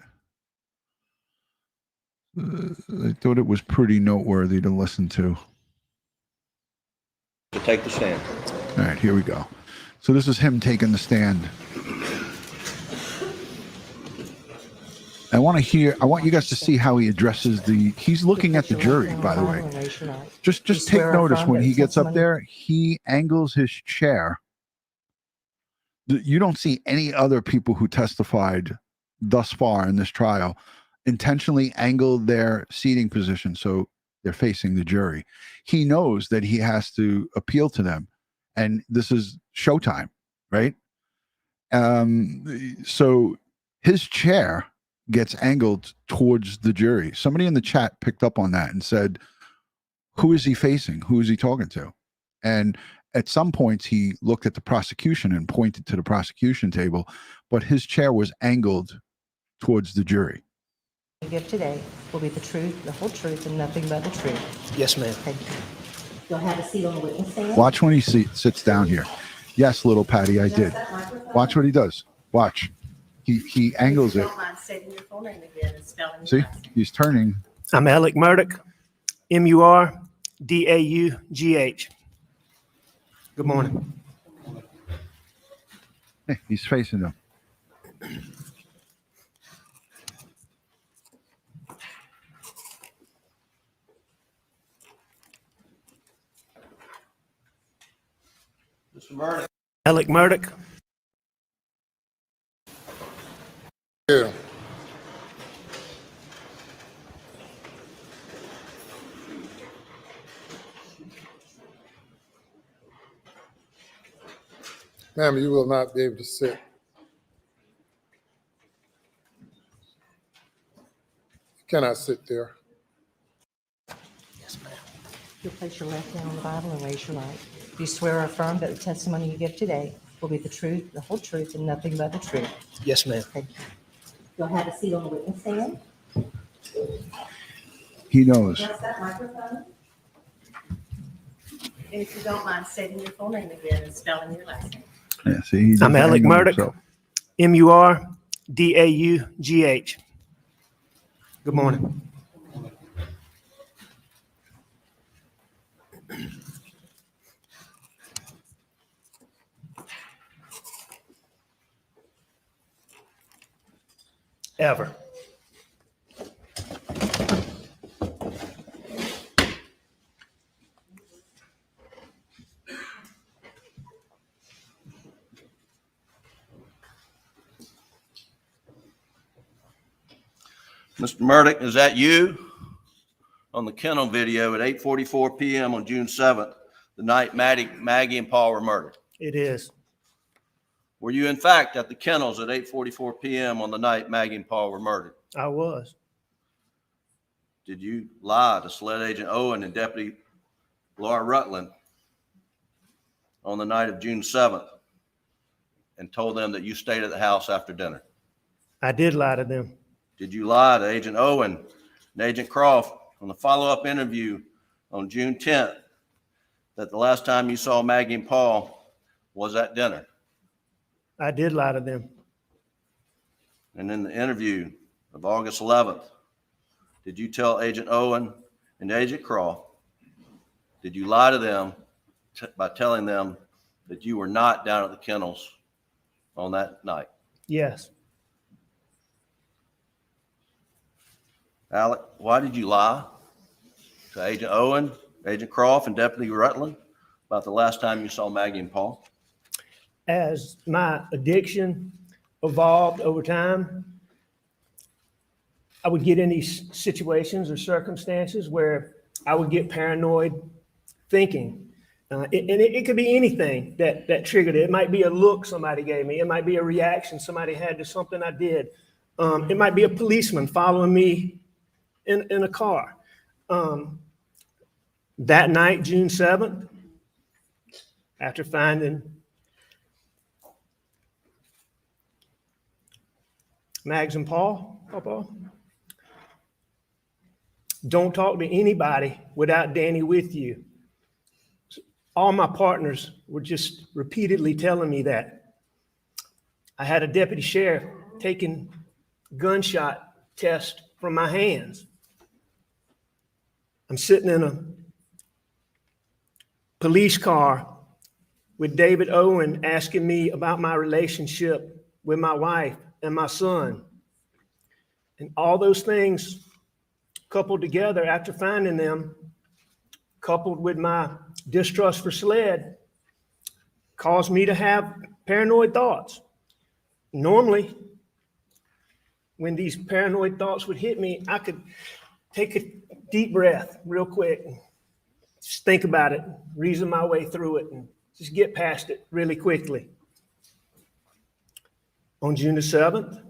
Speaker 4: I thought it was pretty noteworthy to listen to.
Speaker 3: To take the stand.
Speaker 4: All right, here we go. So this is him taking the stand. I want you guys to see how he addresses he's looking at the jury, by the way. Just take notice when he gets up there, he angles his chair. You don't see any other people who testified thus far in this trial intentionally angle their seating position so they're facing the jury. He knows that he has to appeal to them, and this is showtime, right? So his chair gets angled towards the jury. Somebody in the chat picked up on that and said, who is he facing? Who is he talking to? And at some points, he looked at the prosecution and pointed to the prosecution table, but his chair was angled towards the jury.
Speaker 1: You give today will be the truth, the whole truth, and nothing but the truth.
Speaker 2: Yes, ma'am.
Speaker 1: Thank you. You'll have a seat on the witness stand.
Speaker 4: Watch when he sits down here. Yes, little Patty, I did. Watch what he does. Watch. He angles
Speaker 1: If you
Speaker 4: it.
Speaker 1: don't mind stating your full name again and spelling your
Speaker 4: See,
Speaker 1: last name.
Speaker 4: he's turning.
Speaker 2: I'm Alex Murdaugh, Murdaugh. Good morning.
Speaker 4: Hey, he's facing him.
Speaker 3: Mr. Murdaugh.
Speaker 2: Alex Murdaugh.
Speaker 5: Yeah. Ma'am, you will not be able to sit. You cannot sit there.
Speaker 2: Yes, ma'am.
Speaker 1: You'll place your left hand on the Bible and raise your right. Do you swear or affirm that the testimony you give today will be the truth, the whole truth, and nothing but the truth?
Speaker 2: Yes, ma'am.
Speaker 1: Thank you. You'll have a seat on the witness stand.
Speaker 4: He knows.
Speaker 1: Adjust that microphone. And if you don't mind stating your full name again and spelling your last name.
Speaker 4: Yeah, see, he doesn't
Speaker 2: I'm Alex
Speaker 4: hang on
Speaker 2: Murdaugh.
Speaker 4: himself.
Speaker 2: Murdaugh. Good morning. Ever.
Speaker 3: Mr. Murdaugh, is that you? On the kennel video at 8:44 p.m. on June 7th, the night Maggie and Paul were murdered.
Speaker 2: It is.
Speaker 3: Were you in fact at the kennels at 8:44 p.m. on the night Maggie and Paul were murdered?
Speaker 2: I was.
Speaker 3: Did you lie to Sled Agent Owen and Deputy Laura Rutland on the night of June 7th and told them that you stayed at the house after dinner?
Speaker 2: I did lie to them.
Speaker 3: Did you lie to Agent Owen and Agent Croft on the follow-up interview on June 10th that the last time you saw Maggie and Paul was at dinner?
Speaker 2: I did lie to them.
Speaker 3: And in the interview of August 11th, did you tell Agent Owen and Agent Croft, did you lie to them by telling them that you were not down at the kennels on that night?
Speaker 2: Yes.
Speaker 3: Alec, why did you lie to Agent Owen, Agent Croft, and Deputy Rutland about the last time you saw Maggie and Paul?
Speaker 2: As my addiction evolved over time, I would get in these situations or circumstances where I would get paranoid thinking. It could be anything that triggered it. It might be a look somebody gave me. It might be a reaction somebody had to something I did. It might be a policeman following me in a car. That night, June 7th, after finding Mags and Paul, don't talk to anybody without Danny with you. All my partners were just repeatedly telling me that. I had a deputy sheriff taking gunshot test from my hands. I'm sitting in a police car with David Owen asking me about my relationship with my wife and my son. And all those things coupled together after finding them, coupled with my distrust for Sled, caused me to have paranoid thoughts. Normally, when these paranoid thoughts would hit me, I could take a deep breath real quick and just think about it, reason my way through it, and just get past it really quickly. On June the 7th,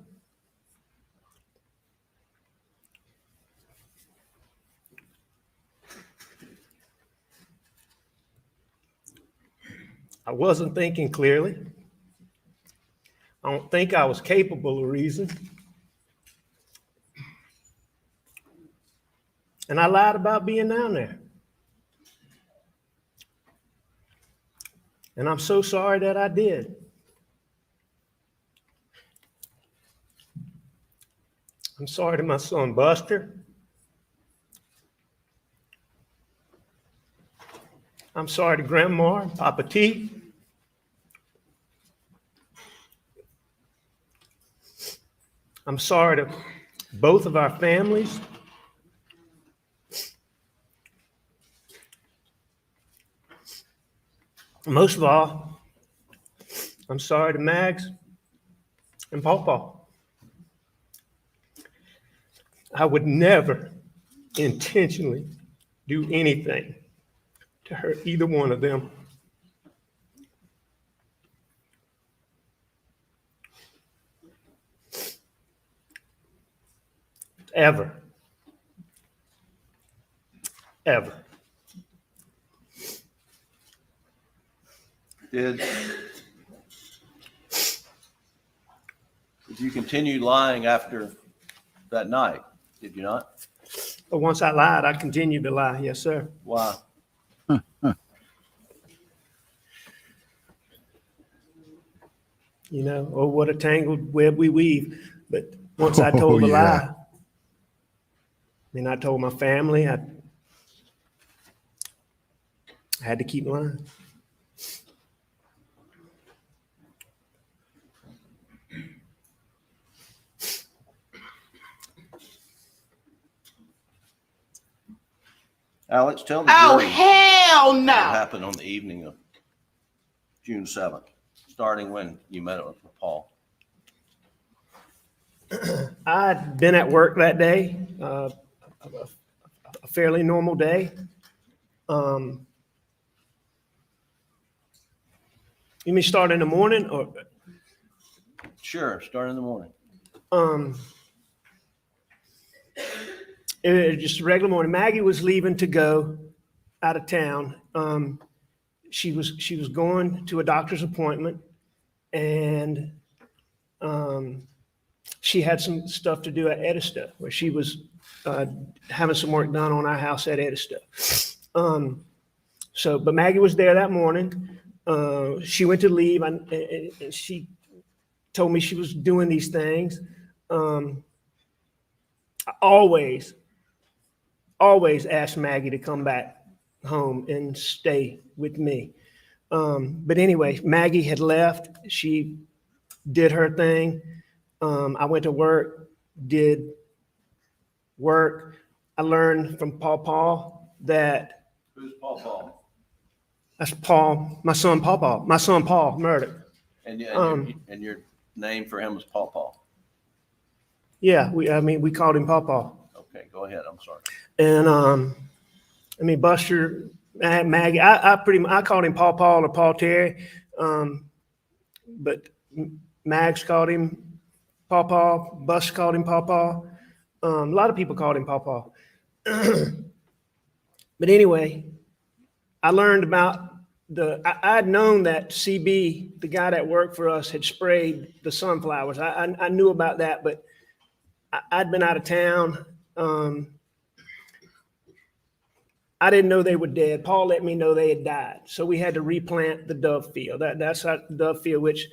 Speaker 2: I wasn't thinking clearly. I don't think I was capable of reason. And I lied about being down there. And I'm so sorry that I did. I'm sorry to my son Buster. I'm sorry to Grandma and Papa T. I'm sorry to both of our families. Most of all, I'm sorry to Mags and Pawpaw. I would never intentionally do anything to hurt either one of them. Ever. Ever.
Speaker 3: Did you continue lying after that night? Did you not?
Speaker 2: But once I lied, I continued to lie. Yes, sir.
Speaker 3: Why?
Speaker 2: You know, oh, what a tangled web we weave. But once I told
Speaker 4: Oh,
Speaker 2: a
Speaker 4: yeah.
Speaker 2: lie, I told my family, I had to keep lying.
Speaker 3: Alex, tell the
Speaker 9: Oh,
Speaker 3: jury
Speaker 9: hell
Speaker 3: what
Speaker 9: no.
Speaker 3: happened on the evening of June 7th, starting when you met up with Paul.
Speaker 2: I'd been at work that day, a fairly normal day. You mean start in the morning or?
Speaker 3: Sure, start in the morning.
Speaker 2: It was just a regular morning. Maggie was leaving to go out of town. She was going to a doctor's appointment, and she had some stuff to do at Edista, where she was having some work done on our house at Edista. But Maggie was there that morning. She went to leave, and she told me she was doing these things. I always asked Maggie to come back home and stay with me. But anyway, Maggie had left. She did her thing. I went to work, did work. I learned from Paul that
Speaker 3: Who's Paul?
Speaker 2: that's Paul, my son Paul Murdaugh.
Speaker 3: And your name for him was Paul.
Speaker 2: Yeah, we called him Paul.
Speaker 3: Okay, go ahead. I'm sorry.
Speaker 2: And Buster, Maggie, I called him Paul or Paul Terry. But Mags called him Paul, Buster called him Paul. A lot of people called him Paul. But anyway, I learned about I'd known that CB, the guy that worked for us, had sprayed the sunflowers. I knew about that, but I'd been out of town. I didn't know they were dead. Paul let me know they had died. So we had to replant the dove field. That's our dove field, which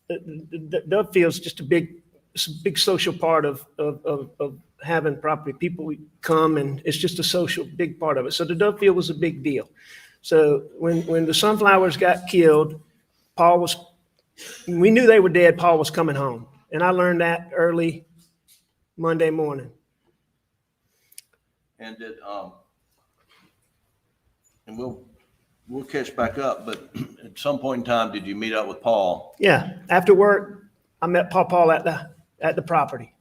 Speaker 2: the dove field is just a big social part of having property. People come, and it's just a social big part of it. So the dove field was a big deal. So when the sunflowers got killed, we knew they were dead. Paul was coming home. And I learned that early Monday morning.
Speaker 3: And and we'll catch back up, but at some point in time, did you meet up with Paul?
Speaker 2: Yeah. After work, I met Paul at the property.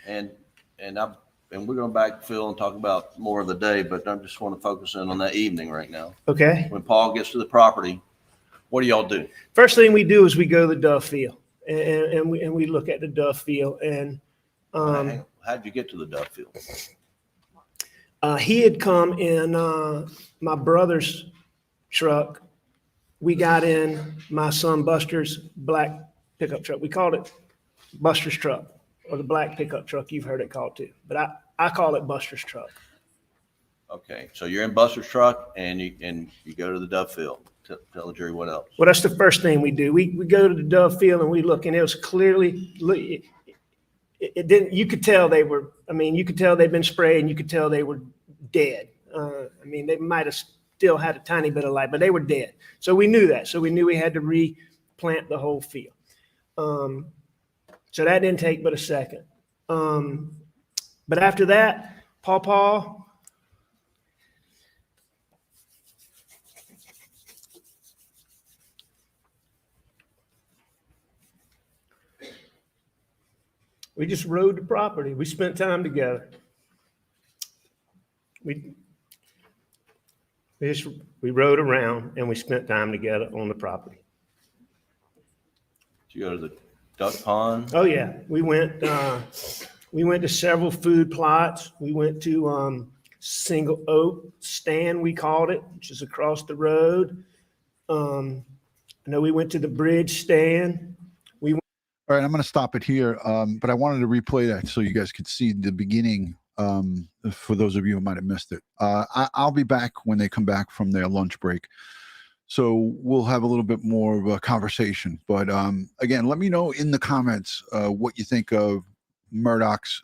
Speaker 3: And we're going to backfill and talk about more of the day, but I just want to focus in on that evening right now.
Speaker 2: Okay.
Speaker 3: When Paul gets to the property, what do y'all do?
Speaker 2: First thing we do is we go to the dove field, and we look at the dove field. And
Speaker 3: How'd you get to the dove field?
Speaker 2: he had come in my brother's truck. We got in my son Buster's black pickup truck. We called it Buster's truck, or the black pickup truck. You've heard it called too, but I call it Buster's truck.
Speaker 3: Okay, so you're in Buster's truck and you go to the dove field. tell the jury what else.
Speaker 2: Well, that's the first thing we do. We go to the Dove field and we look, and it was clearly, it didn't, you could tell they were, I mean, you could tell they'd been sprayed and you could tell they were dead. I mean, they might have still had a tiny bit of life, but they were dead. So we knew that. So we knew we had to replant the whole field. So that didn't take but a second. But after that, Paw, we just rode the property. We spent time together. We rode around and we spent time together on the property.
Speaker 3: Did you go to the duck pond?
Speaker 2: Oh yeah, we went to several food plots. We went to Single Oak Stand, we called it, which is across the road. I know we went to the Bridge Stand.
Speaker 4: All right, I'm going to stop it here, but I wanted to replay that so you guys could see the beginning for those of you who might have missed it. I'll be back when they come back from their lunch break. So we'll have a little bit more of a conversation. But again, let me know in the comments what you think of Murdaugh's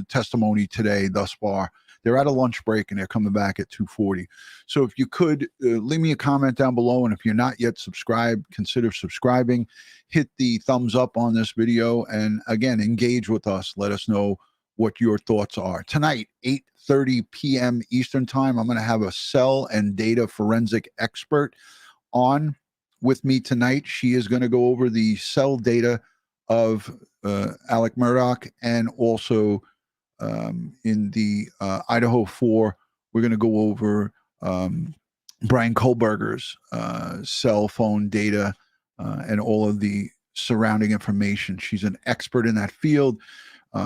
Speaker 4: testimony today thus far. They're at a lunch break and they're coming back at 2:40. So if you could leave me a comment down below, and if you're not yet subscribed, consider subscribing. Hit the thumbs up on this video, and again, engage with us. Let us know what your thoughts are. Tonight, 8:30 p.m. Eastern time, I'm going to have a cell and data forensic expert on with me tonight. She is going to go over the cell data of Alex Murdaugh, and also in the Idaho 4, we're going to go over Brian Kohlberger's cell phone data and all of the surrounding information. She's an expert in that field.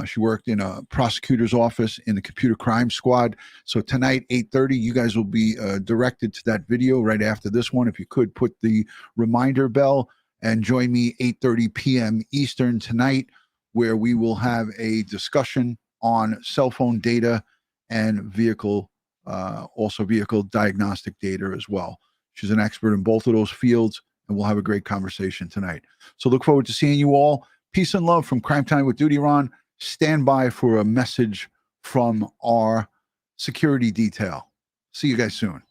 Speaker 4: She worked in a prosecutor's office in the computer crime squad. So tonight, 8:30, you guys will be directed to that video right after this one. If you could put the reminder bell and join me 8:30 p.m. Eastern tonight, where we will have a discussion on cell phone data and vehicle, also vehicle diagnostic data as well. She's an expert in both of those fields, and we'll have a great conversation tonight. So look forward to seeing you all. Peace and love from Crime Time with DutyRon. Stand by for a message from our security detail. See you guys soon.